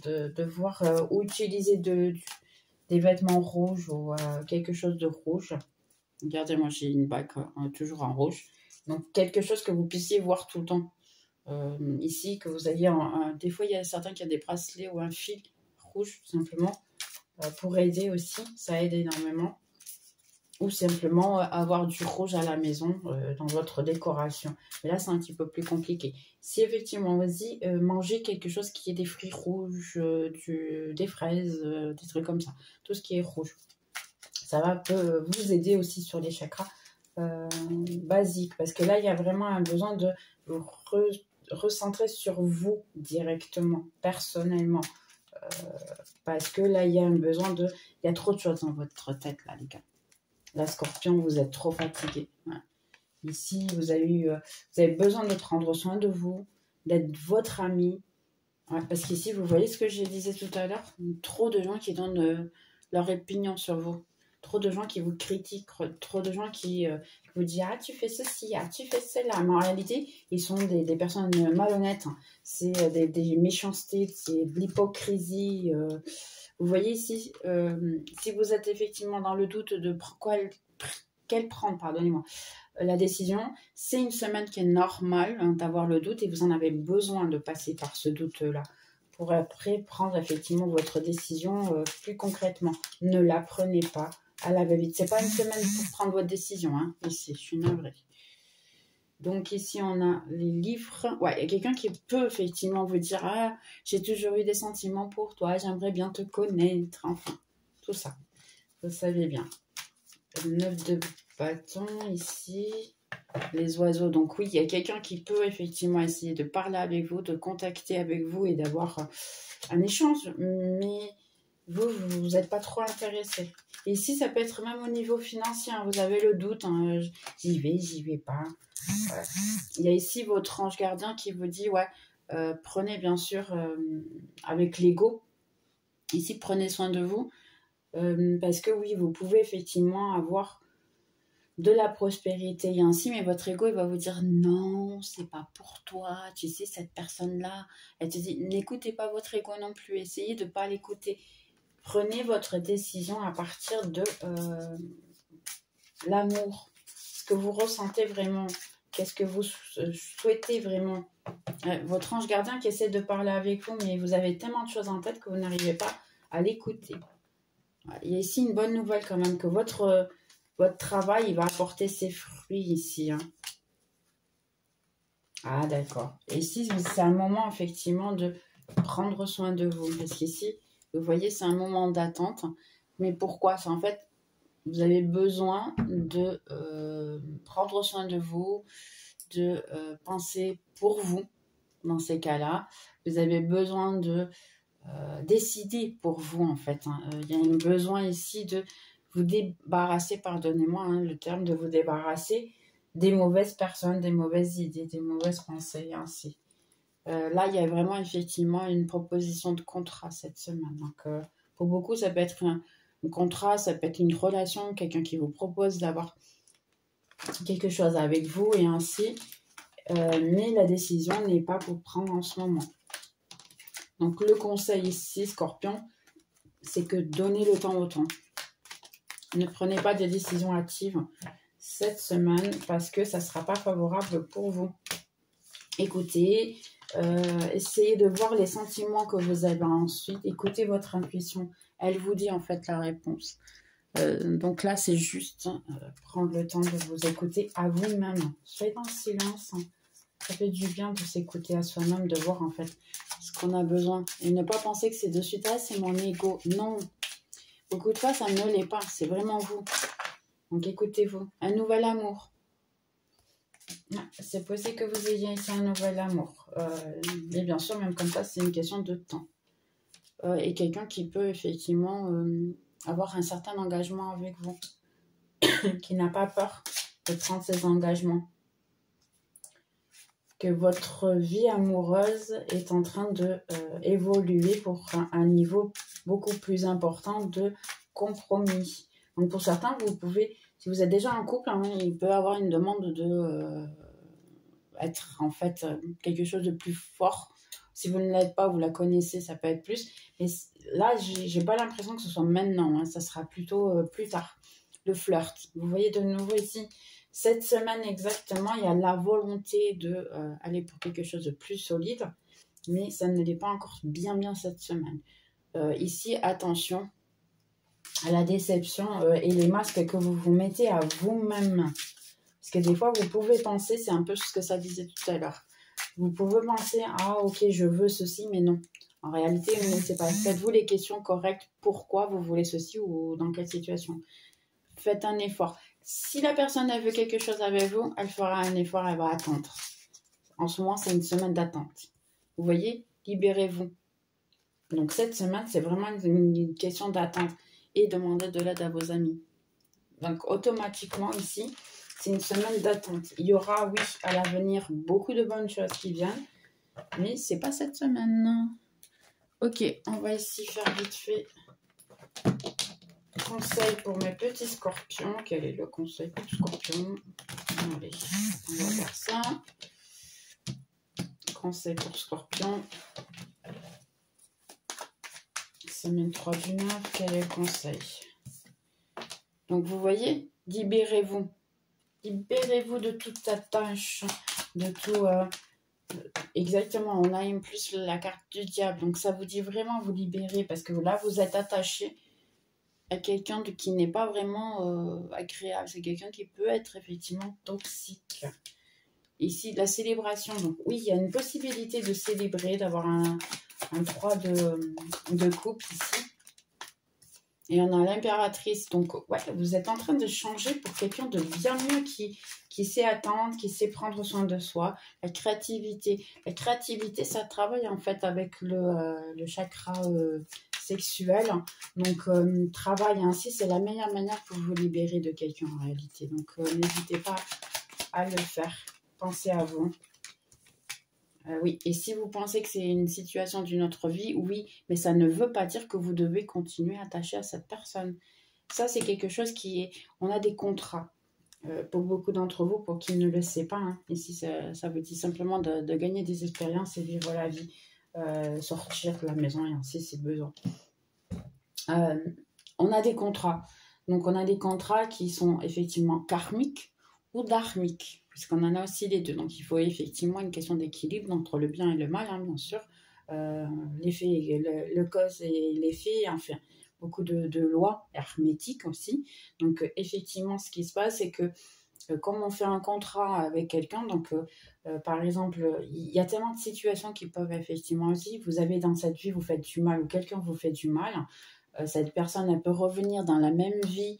de voir ou utiliser des vêtements rouges ou quelque chose de rouge. Regardez, moi j'ai une bague toujours en rouge. Donc quelque chose que vous puissiez voir tout le temps. Ici, que vous ayez des fois, il y a certains qui ont des bracelets ou un fil rouge, tout simplement, pour aider aussi. Ça aide énormément. Ou simplement avoir du rouge à la maison dans votre décoration. Mais là, c'est un petit peu plus compliqué. Si effectivement, vas-y, mangez quelque chose qui est des fruits rouges, des fraises, des trucs comme ça. Tout ce qui est rouge. Ça peut vous aider aussi sur les chakras basiques. Parce que là, il y a vraiment un besoin de vous recentrer sur vous directement, personnellement. Parce que là, il y a un besoin de... Il y a trop de choses dans votre tête, là, les gars. La Scorpion, vous êtes trop fatigué. Ouais. Ici, vous avez besoin de prendre soin de vous, d'être votre ami. Ouais, parce qu'ici, vous voyez ce que je disais tout à l'heure, trop de gens qui donnent leur opinion sur vous. Trop de gens qui vous critiquent, trop de gens qui vous disent « Ah, tu fais ceci, ah, tu fais cela ». Mais en réalité, ils sont des personnes malhonnêtes. Hein. C'est des méchancetés, c'est de l'hypocrisie. Vous voyez ici, si vous êtes effectivement dans le doute de quelle prendre, pardonnez-moi, la décision, c'est une semaine qui est normale hein, d'avoir le doute et vous en avez besoin de passer par ce doute-là pour après prendre effectivement votre décision plus concrètement. Ne la prenez pas à la va-vite. C'est pas une semaine pour prendre votre décision, hein, ici, je suis navrée. Donc ici, on a les livres. Ouais, il y a quelqu'un qui peut effectivement vous dire « Ah, j'ai toujours eu des sentiments pour toi, j'aimerais bien te connaître. » Enfin, tout ça. Vous savez bien. Le 9 de bâton ici. Les oiseaux. Donc oui, il y a quelqu'un qui peut effectivement essayer de parler avec vous, de contacter avec vous et d'avoir un échange. Mais vous n'êtes pas trop intéressé. Et ici, ça peut être même au niveau financier. Hein, vous avez le doute. Hein, j'y vais pas. Ouais. Il y a ici votre ange gardien qui vous dit ouais, prenez bien sûr avec l'ego. Ici, prenez soin de vous parce que oui, vous pouvez effectivement avoir de la prospérité et ainsi, mais votre ego, il va vous dire non, c'est pas pour toi, tu sais, cette personne-là, elle te dit, n'écoutez pas votre ego non plus, essayez de ne pas l'écouter. Prenez votre décision à partir de l'amour, ce que vous ressentez vraiment, qu'est-ce que vous souhaitez vraiment. Votre ange gardien qui essaie de parler avec vous, mais vous avez tellement de choses en tête que vous n'arrivez pas à l'écouter. Il y a ici une bonne nouvelle quand même, que votre travail, il va apporter ses fruits ici. Hein. Ah, d'accord. Et ici, c'est un moment, effectivement, de prendre soin de vous. Parce qu'ici, vous voyez, c'est un moment d'attente. Mais pourquoi? C'est en fait, vous avez besoin de prendre soin de vous, de penser pour vous, dans ces cas-là. Vous avez besoin de décider pour vous, en fait. Hein. Il y a un besoin ici de vous débarrasser, pardonnez-moi hein, le terme, de vous débarrasser des mauvaises personnes, des mauvaises idées, des mauvaises pensées, ainsi. Là, il y a vraiment effectivement une proposition de contrat cette semaine. Donc, pour beaucoup, ça peut être un contrat, ça peut être une relation, quelqu'un qui vous propose d'avoir quelque chose avec vous et ainsi. Mais la décision n'est pas pour prendre en ce moment. Donc, le conseil ici, Scorpion, c'est que donnez le temps au temps. Ne prenez pas de décisions hâtives cette semaine parce que ça ne sera pas favorable pour vous. Écoutez, essayez de voir les sentiments que vous avez ensuite. Écoutez votre intuition. Elle vous dit en fait la réponse. Donc là, c'est juste prendre le temps de vous écouter à vous-même. Soyez dans le silence. Hein. Ça fait du bien de s'écouter à soi-même, de voir en fait ce qu'on a besoin. Et ne pas penser que c'est de suite, ah, c'est mon ego. Non. Beaucoup de fois, ça ne l'est pas. C'est vraiment vous. Donc écoutez-vous. Un nouvel amour. C'est possible que vous ayez ici un nouvel amour. Mais bien sûr, même comme ça, c'est une question de temps. Et quelqu'un qui peut effectivement avoir un certain engagement avec vous. Qui n'a pas peur de prendre ses engagements. Que votre vie amoureuse est en train de évoluer pour un niveau beaucoup plus important de compromis. Donc pour certains, vous pouvez, si vous êtes déjà en couple, hein, il peut y avoir une demande de être en fait quelque chose de plus fort. Si vous ne l'êtes pas, vous la connaissez, ça peut être plus. Mais là, j'ai pas l'impression que ce soit maintenant, hein, ça sera plutôt plus tard. Le flirt. Vous voyez de nouveau ici, cette semaine exactement, il y a la volonté de aller pour quelque chose de plus solide, mais ça ne l'est pas encore bien cette semaine. Ici, attention à la déception et les masques que vous vous mettez à vous-même. Parce que des fois, vous pouvez penser, c'est un peu ce que ça disait tout à l'heure, vous pouvez penser, ah ok, je veux ceci, mais non. En réalité, ne c'est pas. Faites-vous les questions correctes, pourquoi vous voulez ceci ou dans quelle situation. Faites un effort. Si la personne elle veut quelque chose avec vous, elle fera un effort, elle va attendre. En ce moment, c'est une semaine d'attente. Vous voyez, libérez-vous. Donc cette semaine, c'est vraiment une question d'attente et demandez de l'aide à vos amis. Donc automatiquement ici, c'est une semaine d'attente. Il y aura, oui, à l'avenir, beaucoup de bonnes choses qui viennent, mais c'est pas cette semaine. Ok, on va ici faire vite fait conseil pour mes petits scorpions. Quel est le conseil pour les scorpions? Allez, on va faire ça. Conseil pour scorpions. Semaine 3 du 9, quel est le conseil? Donc vous voyez, libérez-vous. Libérez-vous de toute attache, de tout... exactement, on a en plus la carte du diable. Donc ça vous dit vraiment vous libérer parce que là, vous êtes attaché à quelqu'un qui n'est pas vraiment agréable. C'est quelqu'un qui peut être effectivement toxique. Ici, la célébration. Donc oui, il y a une possibilité de célébrer, d'avoir un 3 de coupe ici. Et on a l'impératrice. Donc ouais, vous êtes en train de changer pour quelqu'un de bien mieux qui sait attendre, qui sait prendre soin de soi. La créativité. La créativité, ça travaille en fait avec le chakra sexuel. Donc, travail ainsi, c'est la meilleure manière pour vous libérer de quelqu'un en réalité. Donc, n'hésitez pas à le faire. Pensez à vous. Oui, et si vous pensez que c'est une situation d'une autre vie, oui, mais ça ne veut pas dire que vous devez continuer attaché à cette personne. Ça, c'est quelque chose qui est... On a des contrats. pour beaucoup d'entre vous, pour qui ne le sait pas. Hein. Ici, ça vous dit simplement de gagner des expériences et vivre la vie, sortir de la maison et ainsi si besoin. On a des contrats. Donc, on a des contrats qui sont effectivement karmiques ou dharmiques, puisqu'on en a aussi les deux. Donc, il faut effectivement une question d'équilibre entre le bien et le mal, hein, bien sûr. L'effet, le cause et l'effet, enfin, beaucoup de lois hermétiques aussi. Donc, effectivement, ce qui se passe, c'est que comme on fait un contrat avec quelqu'un, donc par exemple, il y a tellement de situations qui peuvent effectivement aussi, vous avez dans cette vie, vous faites du mal ou quelqu'un vous fait du mal, cette personne, elle peut revenir dans la même vie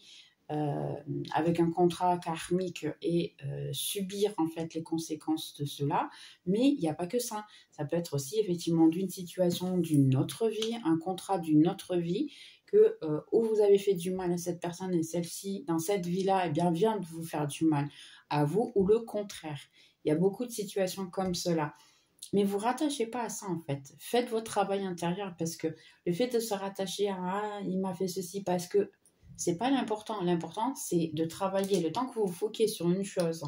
avec un contrat karmique et subir en fait les conséquences de cela, mais il n'y a pas que ça. Ça peut être aussi effectivement d'une situation d'une autre vie, un contrat d'une autre vie, que où vous avez fait du mal à cette personne et celle-ci, dans cette vie-là, eh bien, vient de vous faire du mal à vous, ou le contraire. Il y a beaucoup de situations comme cela. Mais vous ne rattachez pas à ça en fait. Faites votre travail intérieur parce que le fait de se rattacher à ah, il m'a fait ceci parce que c'est pas l'important. L'important c'est de travailler le temps que vous vous foquez sur une chose.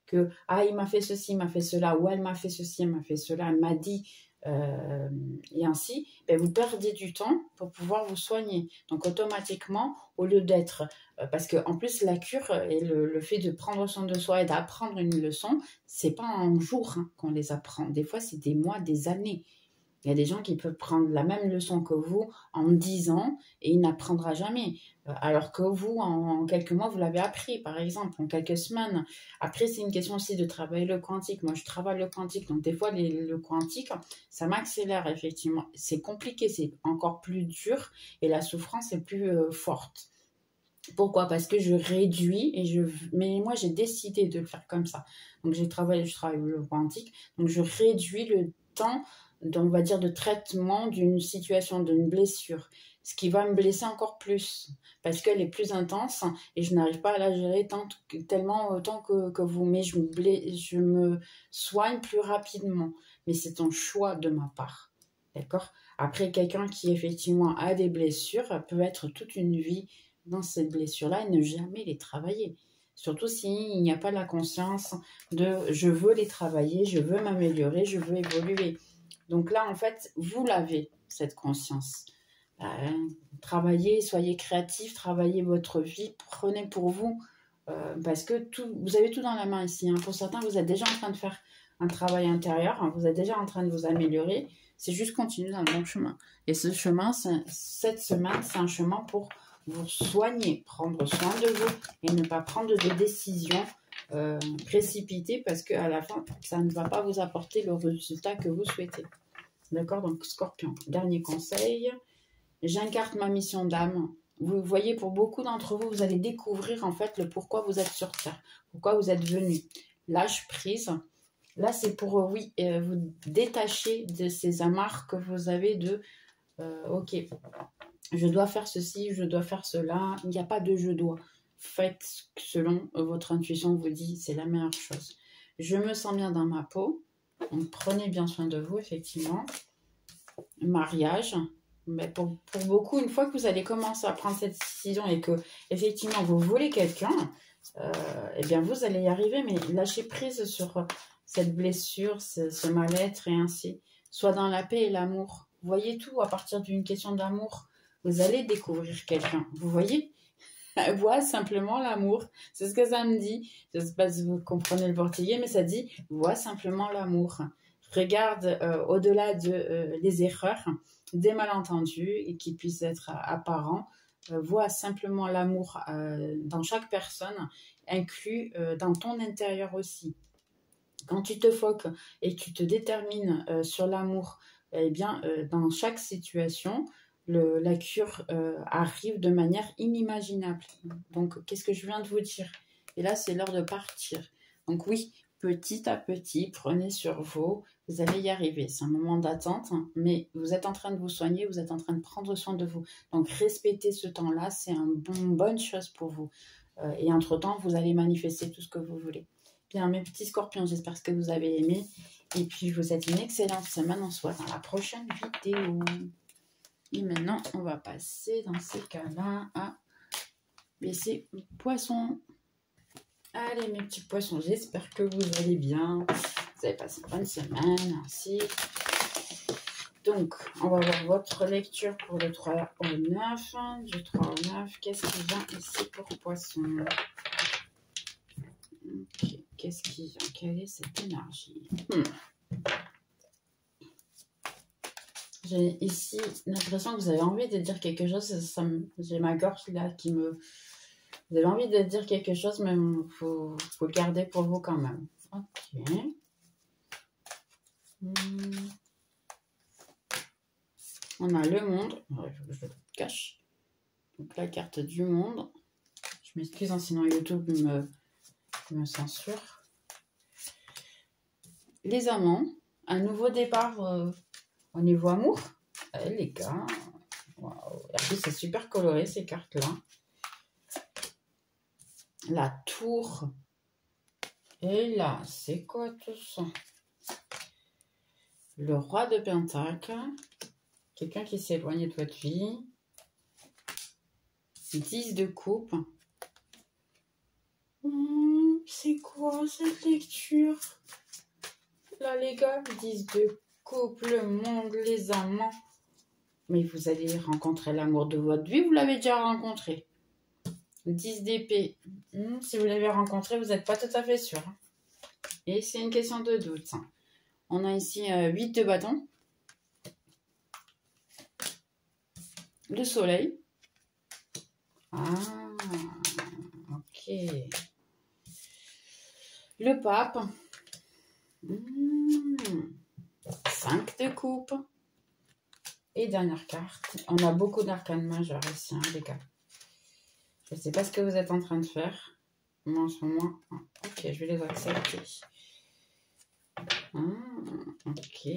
Que ah il m'a fait ceci, il m'a fait cela, ou elle m'a fait ceci, elle m'a fait cela, elle m'a dit et ainsi, ben, vous perdez du temps pour pouvoir vous soigner. Donc automatiquement, au lieu d'être parce qu'en plus la cure et le fait de prendre soin de soi et d'apprendre une leçon, c'est pas un jour hein, qu'on les apprend. Des fois, c'est des mois, des années. Il y a des gens qui peuvent prendre la même leçon que vous en 10 ans et il n'apprendra jamais. Alors que vous, en quelques mois, vous l'avez appris, par exemple, en quelques semaines. Après, c'est une question aussi de travailler le quantique. Moi, je travaille le quantique. Donc, des fois, le quantique, ça m'accélère, effectivement. C'est compliqué, c'est encore plus dur et la souffrance est plus forte. Pourquoi? Parce que je réduis mais moi j'ai décidé de le faire comme ça. Donc je travaille le quantique, donc je réduis le temps, on va dire, de traitement d'une situation, d'une blessure, ce qui va me blesser encore plus parce qu'elle est plus intense et je n'arrive pas à la gérer tellement autant que vous. Mais je me soigne plus rapidement. Mais c'est un choix de ma part. D'accord? Après, quelqu'un qui effectivement a des blessures peut être toute une vie dans cette blessure-là et ne jamais les travailler. Surtout s'il n'y a pas la conscience de je veux les travailler, je veux m'améliorer, je veux évoluer. Donc là, en fait, vous l'avez, cette conscience. Travaillez, soyez créatif, travaillez votre vie, prenez pour vous, parce que vous avez tout dans la main ici. Hein. Pour certains, vous êtes déjà en train de faire un travail intérieur, hein, vous êtes déjà en train de vous améliorer, c'est juste continuer dans le bon chemin. Et ce chemin, cette semaine, c'est un chemin pour vous soigner, prendre soin de vous et ne pas prendre de décisions précipitées parce qu'à la fin, ça ne va pas vous apporter le résultat que vous souhaitez. D'accord? Donc, Scorpion, dernier conseil. J'incarne ma mission d'âme. Vous voyez, pour beaucoup d'entre vous, vous allez découvrir en fait le pourquoi vous êtes sur Terre, pourquoi vous êtes venu. Lâche prise. Là, c'est pour, vous détacher de ces amarres que vous avez de ok, je dois faire ceci, je dois faire cela. Il n'y a pas de je dois. Faites selon votre intuition vous dit, c'est la meilleure chose. Je me sens bien dans ma peau. Donc, prenez bien soin de vous, effectivement. Mariage. Mais pour beaucoup, une fois que vous allez commencer à prendre cette décision et que, effectivement, vous voulez quelqu'un, eh bien, vous allez y arriver, mais lâchez prise sur cette blessure, ce mal-être et ainsi. Soit dans la paix et l'amour. Vous voyez tout à partir d'une question d'amour. Vous allez découvrir quelqu'un. Vous voyez? Vois simplement l'amour. C'est ce que ça me dit. Je ne sais pas si vous comprenez le portugais, mais ça dit vois simplement l'amour. Regarde au-delà des erreurs, des malentendus et qui puissent être apparents. Vois simplement l'amour dans chaque personne, inclus dans ton intérieur aussi. Quand tu te foques et tu te détermines sur l'amour, eh bien, dans chaque situation, la cure arrive de manière inimaginable. Donc, qu'est-ce que je viens de vous dire? Et là, c'est l'heure de partir. Donc oui, petit à petit, prenez sur vous. Vous allez y arriver. C'est un moment d'attente, hein, mais vous êtes en train de vous soigner, vous êtes en train de prendre soin de vous. Donc, respectez ce temps-là, c'est une bonne chose pour vous. Et entre-temps, vous allez manifester tout ce que vous voulez. Bien, mes petits scorpions, j'espère que vous avez aimé. Et puis, je vous souhaite une excellente semaine. On se voit dans la prochaine vidéo. Et maintenant, on va passer dans ces cas-là à baisser poisson. Allez, mes petits poissons, j'espère que vous allez bien. Vous avez passé une bonne semaine, ainsi. Donc, on va voir votre lecture pour le 3 au 9. Du 3 au 9, qu'est-ce qui vient ici pour poisson? Ok, qu'est-ce qui vient? Quelle est cette énergie? J'ai ici l'impression que vous avez envie de dire quelque chose. J'ai ma gorge là qui me... Vous avez envie de dire quelque chose, mais il faut le garder pour vous quand même. Ok. On a le monde. Je le cache. Donc la carte du monde. Je m'excuse, hein, sinon YouTube me censure. Les amants. Un nouveau départ au niveau amour. Les gars. Waouh. C'est super coloré ces cartes-là. La tour. Et là, c'est quoi tout ça? Le roi de Pentacle. Quelqu'un qui s'est éloigné de votre vie. 10 de coupe. C'est quoi cette lecture? Là, les gars, 10 de coupe, le monde, les amants. Mais vous allez rencontrer l'amour de votre vie, vous l'avez déjà rencontré. 10 d'épée. Si vous l'avez rencontré, vous n'êtes pas tout à fait sûr. Et c'est une question de doute. On a ici 8 de bâton. Le soleil. Ah, ok. Le pape. 5 de coupe. Et dernière carte. On a beaucoup d'arcanes majeures ici, hein, les gars. Je ne sais pas ce que vous êtes en train de faire. Moi, en ce moment... Ok, je vais les accepter. Ok.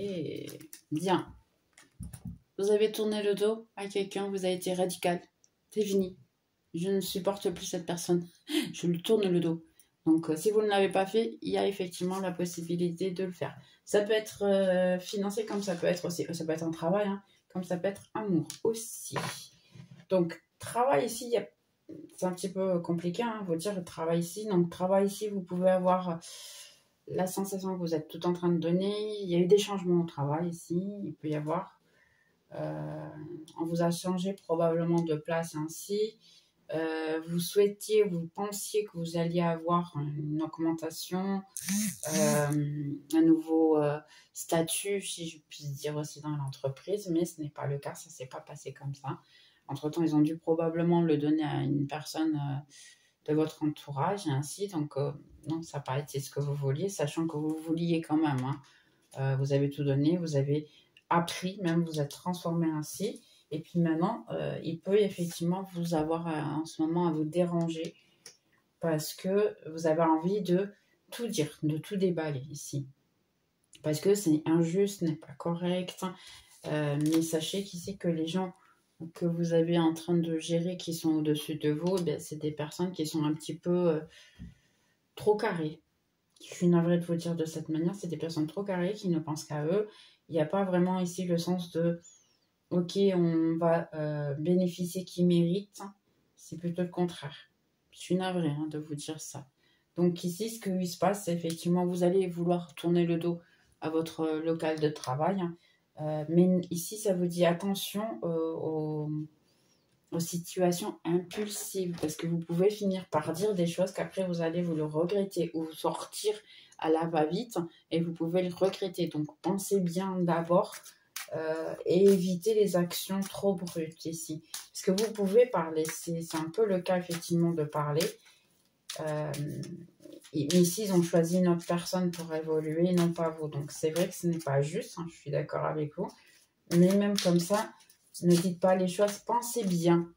Bien. Vous avez tourné le dos à quelqu'un, vous avez été radical. C'est fini. Je ne supporte plus cette personne. Je lui tourne le dos. Donc, si vous ne l'avez pas fait, il y a effectivement la possibilité de le faire. Ça peut être financier, comme ça peut être aussi... Ça peut être un travail, hein, comme ça peut être amour aussi. Donc, travail ici, c'est un petit peu compliqué, hein, vous dire, le travail ici. Donc, travail ici, vous pouvez avoir la sensation que vous êtes tout en train de donner. Il y a eu des changements au travail ici. Il peut y avoir... on vous a changé probablement de place ainsi. Vous pensiez que vous alliez avoir une augmentation, un nouveau statut, si je puis dire aussi dans l'entreprise, mais ce n'est pas le cas, ça ne s'est pas passé comme ça. Entre-temps, ils ont dû probablement le donner à une personne de votre entourage et ainsi, donc non, ça n'a pas été ce que vous vouliez, sachant que vous vouliez quand même, hein. Vous avez tout donné, vous avez appris, même vous êtes transformé ainsi. Et puis maintenant, il peut effectivement vous avoir en ce moment à vous déranger parce que vous avez envie de tout dire, de tout déballer ici. Parce que c'est injuste, n'est pas correct. Mais sachez qu'ici que les gens que vous avez en train de gérer qui sont au-dessus de vous, ben, c'est des personnes qui sont un petit peu trop carrées. Je suis navrée de vous dire de cette manière, c'est des personnes trop carrées qui ne pensent qu'à eux. Il n'y a pas vraiment ici le sens de ok, on va bénéficier qui mérite. C'est plutôt le contraire. Je suis navrée de vous dire ça. Donc ici, ce qui se passe, c'est effectivement, vous allez vouloir tourner le dos à votre local de travail. Mais ici, ça vous dit attention aux situations impulsives. Parce que vous pouvez finir par dire des choses qu'après, vous allez vous le regretter ou sortir à la va-vite et vous pouvez le regretter. Donc, pensez bien d'abord et éviter les actions trop brutes ici. Parce que vous pouvez parler, c'est un peu le cas effectivement de parler. Ici, ils ont choisi une autre personne pour évoluer, non pas vous. Donc, c'est vrai que ce n'est pas juste, hein, je suis d'accord avec vous. Mais même comme ça, ne dites pas les choses, pensez bien.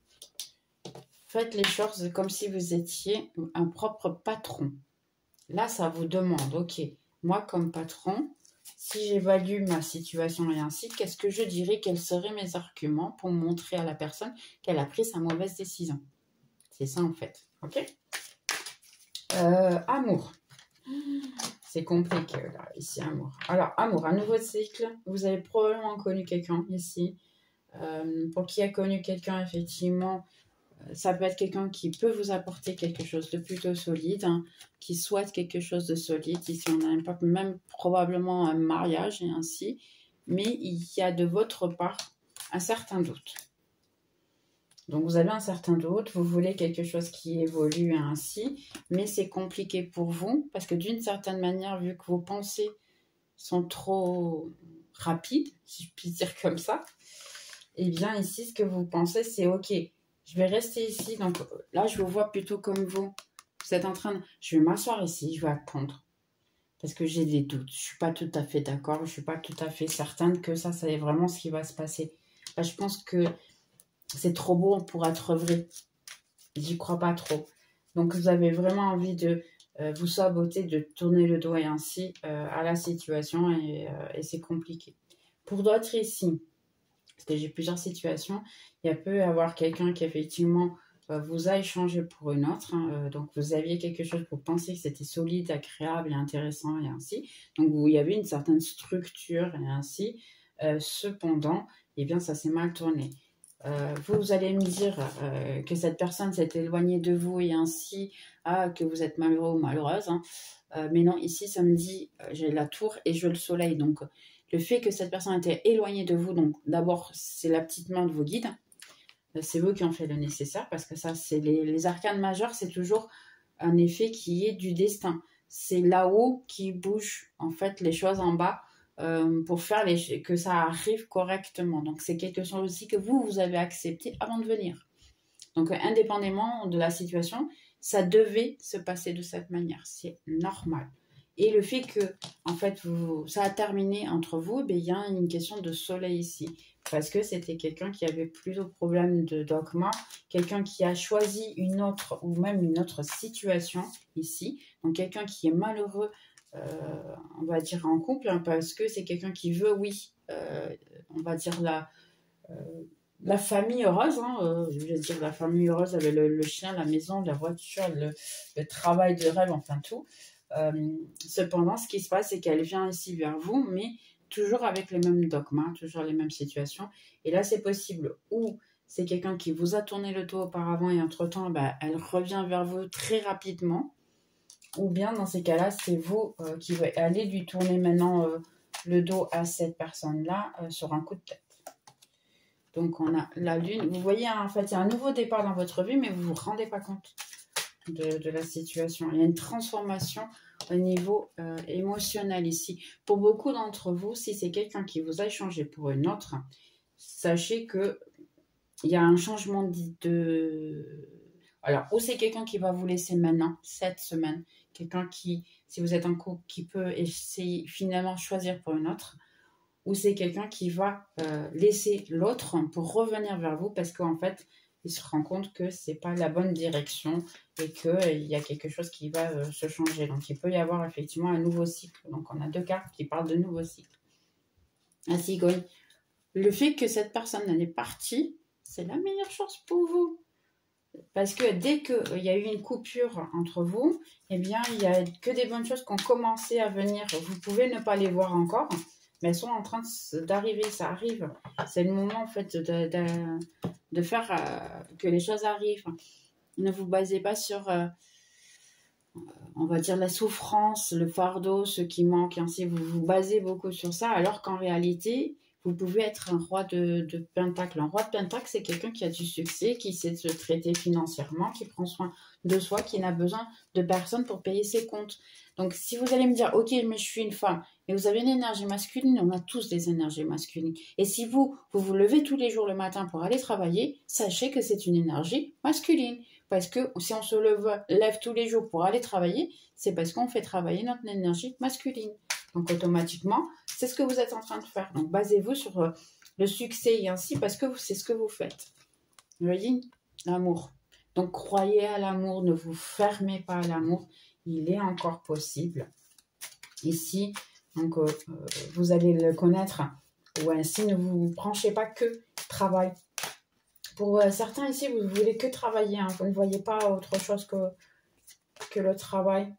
Faites les choses comme si vous étiez un propre patron. Là, ça vous demande, ok, moi comme patron, si j'évalue ma situation et ainsi, qu'est-ce que je dirais? Quels seraient mes arguments pour montrer à la personne qu'elle a pris sa mauvaise décision? C'est ça en fait, ok? Amour. C'est compliqué là, ici, amour. Alors, amour, un nouveau cycle. Vous avez probablement connu quelqu'un ici. Pour qui a connu quelqu'un, effectivement, ça peut être quelqu'un qui peut vous apporter quelque chose de plutôt solide, hein, qui souhaite quelque chose de solide. Ici, on a même probablement un mariage et ainsi. Mais il y a de votre part un certain doute. Donc, vous avez un certain doute, vous voulez quelque chose qui évolue ainsi, mais c'est compliqué pour vous parce que d'une certaine manière, vu que vos pensées sont trop rapides, si je puis dire comme ça, et bien ici, ce que vous pensez, c'est ok, je vais rester ici. Donc là, je vous vois plutôt comme vous. Vous êtes en train de... Je vais m'asseoir ici, je vais attendre. Parce que j'ai des doutes. Je ne suis pas tout à fait d'accord. Je ne suis pas tout à fait certaine que ça c'est vraiment ce qui va se passer. Là, je pense que c'est trop beau pour être vrai. J'y crois pas trop. Donc, vous avez vraiment envie de vous saboter, de tourner le dos et ainsi à la situation. Et c'est compliqué. Pour d'autres ici, parce que j'ai plusieurs situations, il peut y avoir quelqu'un qui effectivement vous a échangé pour une autre. Hein, donc, vous aviez quelque chose, vous pensiez que c'était solide, agréable et intéressant et ainsi. Donc, il y avait une certaine structure et ainsi. Cependant, eh bien, ça s'est mal tourné. Vous allez me dire que cette personne s'est éloignée de vous et ainsi que vous êtes malheureux ou malheureuse. Hein. Mais non, ici, ça me dit, j'ai la tour et je le soleil. Donc, le fait que cette personne était éloignée de vous, donc d'abord, c'est la petite main de vos guides. C'est vous qui ont fait le nécessaire parce que ça, c'est les arcanes majeures, c'est toujours un effet qui est du destin. C'est là-haut qui bouge, en fait, les choses en bas pour faire que ça arrive correctement. Donc, c'est quelque chose aussi que vous avez accepté avant de venir. Donc, indépendamment de la situation, ça devait se passer de cette manière. C'est normal. Et le fait que, en fait, ça a terminé entre vous, il y a une question de soleil ici. Parce que c'était quelqu'un qui avait plutôt problème de dogma, quelqu'un qui a choisi une autre ou même une autre situation ici. Donc, quelqu'un qui est malheureux, on va dire en couple, hein, parce que c'est quelqu'un qui veut, oui, on va dire la famille heureuse, hein, je veux dire la famille heureuse avec le chien, la maison, la voiture, le travail de rêve, enfin tout. Cependant, ce qui se passe, c'est qu'elle vient ici vers vous, mais toujours avec les mêmes dogmas, toujours les mêmes situations. Et là, c'est possible. Ou c'est quelqu'un qui vous a tourné le dos auparavant et entre-temps, elle revient vers vous très rapidement. Ou bien, dans ces cas-là, c'est vous qui allez lui tourner maintenant le dos à cette personne-là sur un coup de tête. Donc, on a la lune. Vous voyez, hein, en fait, il y a un nouveau départ dans votre vie, mais vous ne vous rendez pas compte de la situation. Il y a une transformation au niveau émotionnel ici. Pour beaucoup d'entre vous, si c'est quelqu'un qui vous a échangé pour une autre, sachez que il y a un changement Alors, ou c'est quelqu'un qui va vous laisser maintenant, cette semaine, quelqu'un qui, si vous êtes en couple, qui peut essayer finalement choisir pour une autre, ou c'est quelqu'un qui va laisser l'autre pour revenir vers vous parce qu'en fait, il se rend compte que c'est pas la bonne direction et qu'il y a quelque chose qui va se changer. Donc, il peut y avoir effectivement un nouveau cycle. Donc, on a deux cartes qui parlent de nouveau cycle. La cigogne. Le fait que cette personne elle est partie, c'est la meilleure chose pour vous. Parce que dès qu'il y a eu une coupure entre vous, eh bien, il n'y a que des bonnes choses qui ont commencé à venir. Vous pouvez ne pas les voir encore, mais elles sont en train d'arriver, ça arrive. C'est le moment, en fait, de faire que les choses arrivent. Ne vous basez pas sur, on va dire, la souffrance, le fardeau, ce qui manque. Ainsi, vous vous basez beaucoup sur ça, alors qu'en réalité, vous pouvez être un roi de pentacle. Un roi de pentacle, c'est quelqu'un qui a du succès, qui sait se traiter financièrement, qui prend soin de soi, qui n'a besoin de personne pour payer ses comptes. Donc, si vous allez me dire, ok, mais je suis une femme, et vous avez une énergie masculine, on a tous des énergies masculines. Et si vous vous levez tous les jours le matin pour aller travailler, sachez que c'est une énergie masculine. Parce que si on se lève tous les jours pour aller travailler, c'est parce qu'on fait travailler notre énergie masculine. Donc, automatiquement, c'est ce que vous êtes en train de faire. Donc, basez-vous sur le succès et ainsi parce que c'est ce que vous faites. Vous voyez, l'amour. Donc, croyez à l'amour, ne vous fermez pas à l'amour. Il est encore possible. Ici, donc, vous allez le connaître. Ou ainsi, ne vous branchez pas que travail. Pour certains ici, vous ne voulez que travailler. Hein. Vous ne voyez pas autre chose que le travail.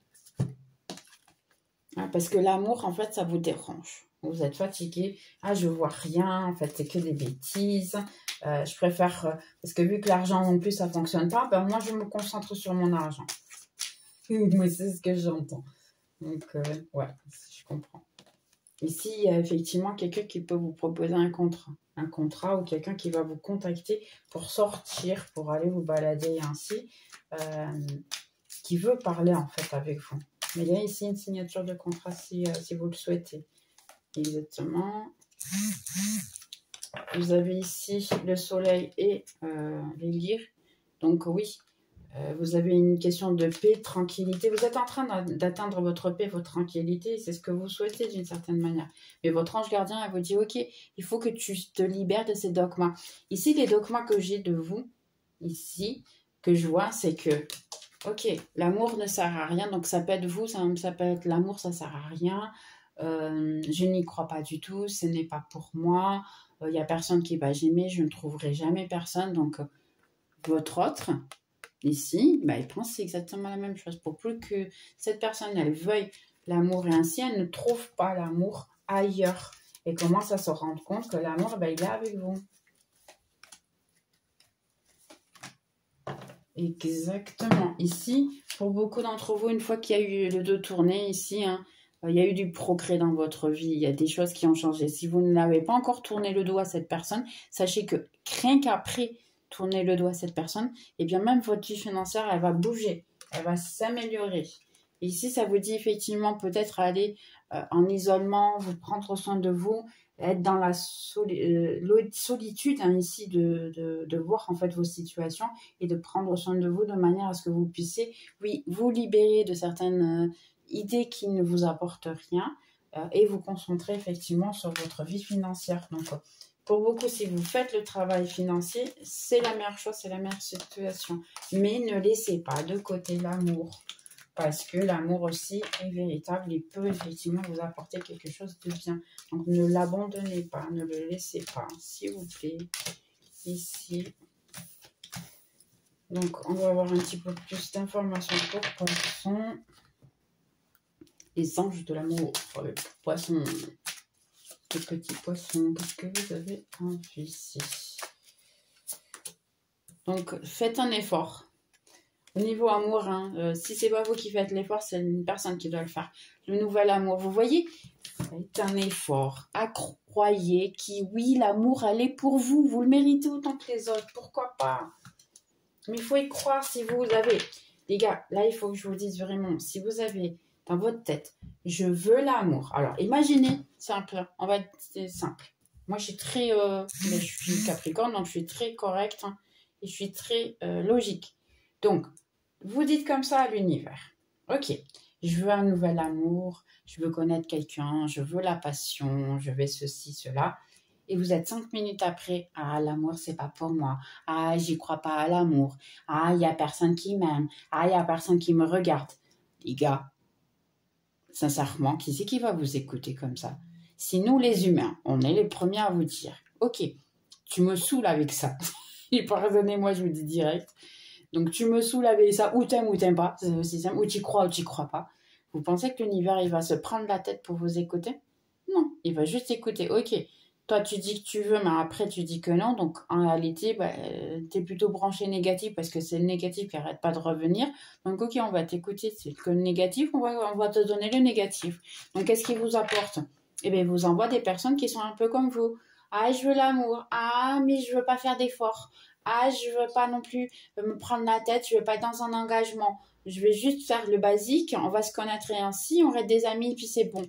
Parce que l'amour, en fait, ça vous dérange. Vous êtes fatigué. Ah, je vois rien. En fait, c'est que des bêtises. Je préfère, parce que vu que l'argent non plus, ça ne fonctionne pas, ben moi, je me concentre sur mon argent. Moi, c'est ce que j'entends. Donc, ouais, je comprends. Ici, il y a effectivement quelqu'un qui peut vous proposer un contrat ou quelqu'un qui va vous contacter pour sortir, pour aller vous balader ainsi, qui veut parler en fait avec vous. Mais il y a ici une signature de contrat si vous le souhaitez. Exactement. Vous avez ici le soleil et les lyres. Donc oui, vous avez une question de paix, tranquillité. Vous êtes en train d'atteindre votre paix, votre tranquillité. C'est ce que vous souhaitez d'une certaine manière. Mais votre ange gardien, elle vous dit, ok, il faut que tu te libères de ces dogmas. Ici, les dogmas que j'ai de vous, ici, que je vois, c'est que, ok, l'amour ne sert à rien. Donc ça peut être vous, ça peut être l'amour, ça ne sert à rien. Je n'y crois pas du tout, ce n'est pas pour moi. Il n'y a personne qui va j'aimer, je ne trouverai jamais personne. Donc, votre autre... Ici, il pense exactement la même chose. Pour plus que cette personne, elle veuille l'amour et ainsi, elle ne trouve pas l'amour ailleurs. Et commence à se rendre compte que l'amour, il est avec vous. Exactement. Ici, pour beaucoup d'entre vous, une fois qu'il y a eu le dos tourné ici, il y a eu du progrès dans votre vie. Il y a des choses qui ont changé. Si vous n'avez pas encore tourné le dos à cette personne, sachez que rien qu'après tourner le dos à cette personne, et bien même votre vie financière, elle va bouger, elle va s'améliorer. Ici, ça vous dit effectivement peut-être aller en isolement, vous prendre soin de vous, être dans la solitude ici, de voir en fait vos situations et de prendre soin de vous de manière à ce que vous puissiez, oui, vous libérer de certaines idées qui ne vous apportent rien et vous concentrer effectivement sur votre vie financière. Donc, pour beaucoup, si vous faites le travail financier, c'est la meilleure chose, c'est la meilleure situation. Mais ne laissez pas de côté l'amour. Parce que l'amour aussi est véritable et peut effectivement vous apporter quelque chose de bien. Donc ne l'abandonnez pas, ne le laissez pas, s'il vous plaît. Ici. Donc on va avoir un petit peu plus d'informations pour Poisson. Les anges de l'amour. Poisson. Les petits poissons, qu'est-ce que vous avez en vue ici? Donc, faites un effort. Au niveau amour, si c'est pas vous qui faites l'effort, c'est une personne qui doit le faire. Le nouvel amour, vous voyez, faites un effort. Croyez qui, oui, l'amour, elle est pour vous. Vous le méritez autant que les autres. Pourquoi pas? Mais il faut y croire si vous avez... Les gars, là, il faut que je vous dise vraiment, si vous avez... dans votre tête, je veux l'amour. Alors, imaginez, simple, on va être simple. Moi, je suis très, je suis Capricorne, donc je suis très correcte et je suis très logique. Donc, vous dites comme ça à l'univers. Ok, je veux un nouvel amour, je veux connaître quelqu'un, je veux la passion, je veux ceci, cela. Et vous êtes 5 minutes après, ah, l'amour, c'est pas pour moi. Ah, j'y crois pas à l'amour. Ah, il n'y a personne qui m'aime. Ah, il n'y a personne qui me regarde. Les gars, sincèrement, qui c'est qui va vous écouter comme ça? Si nous, les humains, on est les premiers à vous dire, ok, tu me saoules avec ça. Et pardonnez-moi, je vous dis direct. Donc, tu me saoules avec ça, ou t'aimes pas, c'est aussi simple, ou t'y crois ou t'y crois pas. Vous pensez que l'univers, il va se prendre la tête pour vous écouter? Non, il va juste écouter. Ok, toi, tu dis que tu veux, mais après, tu dis que non. Donc, en réalité, t'es plutôt branché négatif parce que c'est le négatif qui n'arrête pas de revenir. Donc, ok, on va t'écouter. C'est que le négatif, on va te donner le négatif. Donc, qu'est-ce qu'il vous apporte? Eh bien, il vous envoie des personnes qui sont un peu comme vous. Ah, je veux l'amour. Ah, mais je veux pas faire d'efforts. Ah, je veux pas non plus me prendre la tête. Je veux pas être dans un engagement. Je vais juste faire le basique. On va se connaître et ainsi. On reste des amis, puis c'est bon.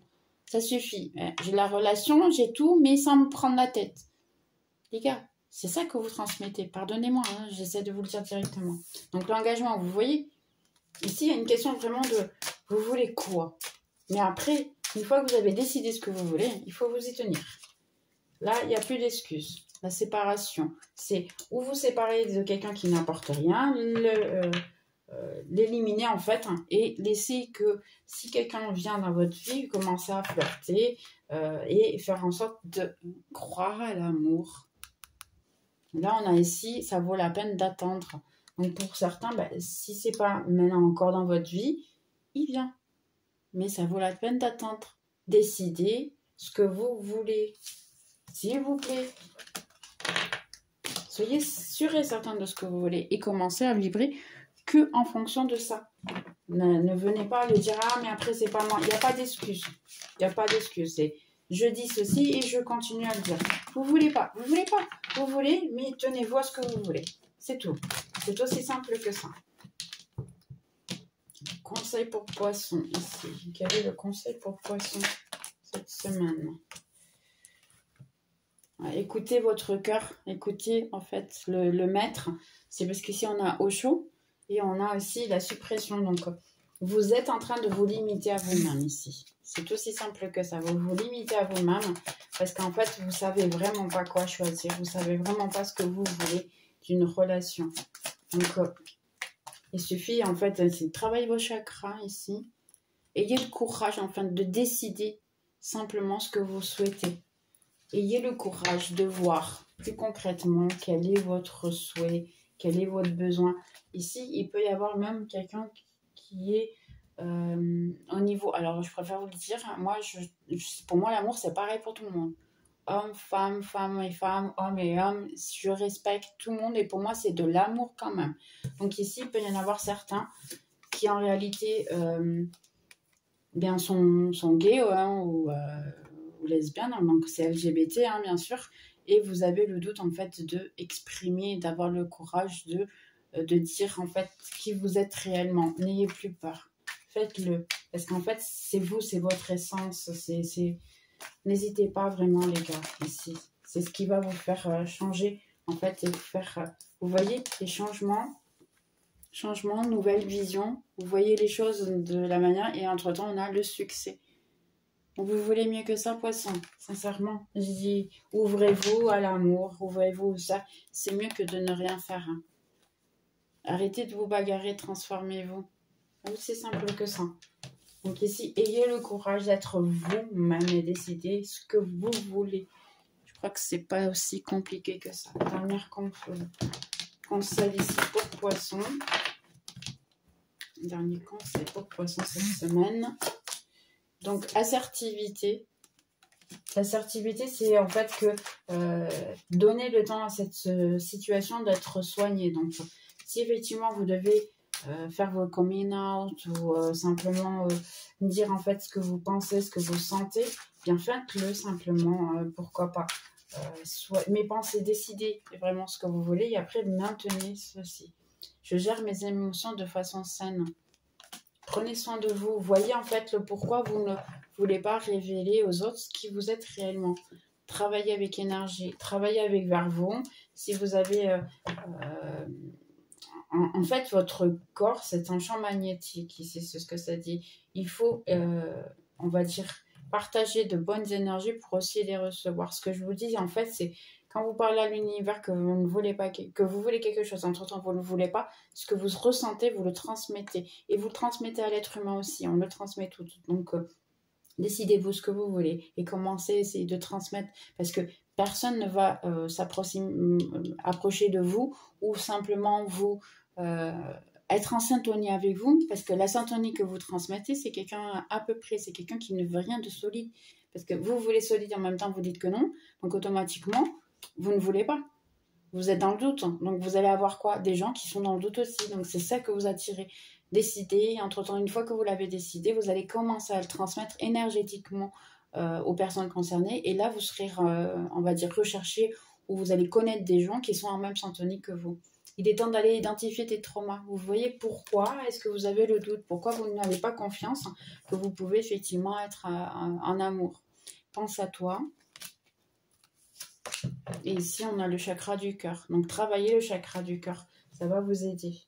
Ça suffit. J'ai la relation, j'ai tout, mais sans me prendre la tête. Les gars, c'est ça que vous transmettez. Pardonnez-moi, j'essaie de vous le dire directement. Donc l'engagement, vous voyez, ici, il y a une question vraiment de vous voulez quoi? Mais après, une fois que vous avez décidé ce que vous voulez, il faut vous y tenir. Là, il n'y a plus d'excuses. La séparation, c'est ou vous séparez de quelqu'un qui n'apporte rien, l'éliminer en fait et laisser que si quelqu'un vient dans votre vie, commencer à flirter et faire en sorte de croire à l'amour. Là, on a ici, ça vaut la peine d'attendre. Donc pour certains, si c'est pas maintenant encore dans votre vie, il vient. Mais ça vaut la peine d'attendre. Décidez ce que vous voulez. S'il vous plaît. Soyez sûr et certain de ce que vous voulez et commencez à vibrer que en fonction de ça. Ne venez pas le dire, ah mais après c'est pas moi. Il n'y a pas d'excuse. Il n'y a pas d'excuse. C'est je dis ceci et je continue à le dire. Vous voulez pas, vous voulez pas. Vous voulez, mais tenez-vous à ce que vous voulez. C'est tout. C'est aussi simple que ça. Conseil pour poisson ici. Quel est le conseil pour poisson cette semaine? Écoutez votre cœur, écoutez en fait le maître. C'est parce qu'ici on a Osho et on a aussi la suppression. Donc vous êtes en train de vous limiter à vous-même ici. C'est aussi simple que ça. Vous vous limitez à vous-même parce qu'en fait vous savez vraiment pas quoi choisir. Vous savez vraiment pas ce que vous voulez d'une relation. Donc il suffit en fait de travailler vos chakras ici. Ayez le courage enfin de décider simplement ce que vous souhaitez. Ayez le courage de voir plus concrètement quel est votre souhait, quel est votre besoin. Ici, il peut y avoir même quelqu'un qui est au niveau... Alors, je préfère vous le dire, moi, pour moi, l'amour, c'est pareil pour tout le monde. Homme, femme, femme et femme, homme et homme, je respecte tout le monde et pour moi, c'est de l'amour quand même. Donc ici, il peut y en avoir certains qui, en réalité, bien sont gays ou lesbiennes, donc c'est LGBT bien sûr, et vous avez le doute en fait de exprimer, d'avoir le courage de dire en fait qui vous êtes réellement. N'ayez plus peur, faites-le, parce qu'en fait c'est vous, c'est votre essence, n'hésitez pas vraiment les gars, ici, c'est ce qui va vous faire changer en fait et vous faire, vous voyez les changements, nouvelle vision, vous voyez les choses de la manière et entre-temps on a le succès. Vous voulez mieux que ça, poisson, sincèrement. Je dis, ouvrez-vous à l'amour, ouvrez-vous ça. C'est mieux que de ne rien faire. Hein. Arrêtez de vous bagarrer, transformez-vous. C'est simple que ça. Donc ici, ayez le courage d'être vous-même et décider ce que vous voulez. Je crois que c'est pas aussi compliqué que ça. Dernier conseil ici pour poisson. Dernier conseil pour poisson cette semaine. Donc, assertivité. L'assertivité, c'est en fait que donner le temps à cette situation d'être soignée. Donc, si effectivement vous devez faire vos coming out ou simplement dire en fait ce que vous pensez, ce que vous sentez, bien faites-le simplement, pourquoi pas. Mais pensez, décidez vraiment ce que vous voulez et après maintenez ceci. Je gère mes émotions de façon saine. Prenez soin de vous. Voyez en fait le pourquoi vous ne voulez pas révéler aux autres ce qui vous êtes réellement. Travaillez avec énergie. Travaillez avec verbe. Si vous avez... en fait, votre corps, c'est un champ magnétique. Ici, c'est ce que ça dit. Il faut, on va dire, partager de bonnes énergies pour aussi les recevoir. Ce que je vous dis, en fait, c'est... Quand vous parlez à l'univers que vous ne voulez pas, que vous voulez quelque chose, entre-temps vous ne le voulez pas, ce que vous ressentez, vous le transmettez. Et vous le transmettez à l'être humain aussi, on le transmet tout. Donc, décidez-vous ce que vous voulez et commencez à essayer de transmettre. Parce que personne ne va approcher de vous ou simplement vous être en syntonie avec vous. Parce que la syntonie que vous transmettez, c'est quelqu'un à peu près, c'est quelqu'un qui ne veut rien de solide. Parce que vous voulez solide et en même temps vous dites que non. Donc, automatiquement, vous ne voulez pas. Vous êtes dans le doute. Donc, vous allez avoir quoi? Des gens qui sont dans le doute aussi. Donc, c'est ça que vous attirez. Décidez. Entre-temps, une fois que vous l'avez décidé, vous allez commencer à le transmettre énergétiquement aux personnes concernées. Et là, vous serez, on va dire, recherché ou vous allez connaître des gens qui sont en même syntonie que vous. Il est temps d'aller identifier tes traumas. Vous voyez pourquoi est-ce que vous avez le doute? Pourquoi vous n'avez pas confiance que vous pouvez effectivement être en amour? Pense à toi. Et ici, on a le chakra du cœur. Donc, travaillez le chakra du cœur. Ça va vous aider.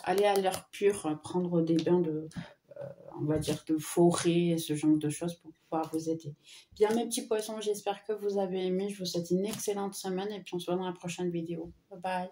Allez à l'air pur, prendre des bains de, on va dire, de forêt, ce genre de choses pour pouvoir vous aider. Bien, mes petits poissons, j'espère que vous avez aimé. Je vous souhaite une excellente semaine et puis on se voit dans la prochaine vidéo. Bye bye.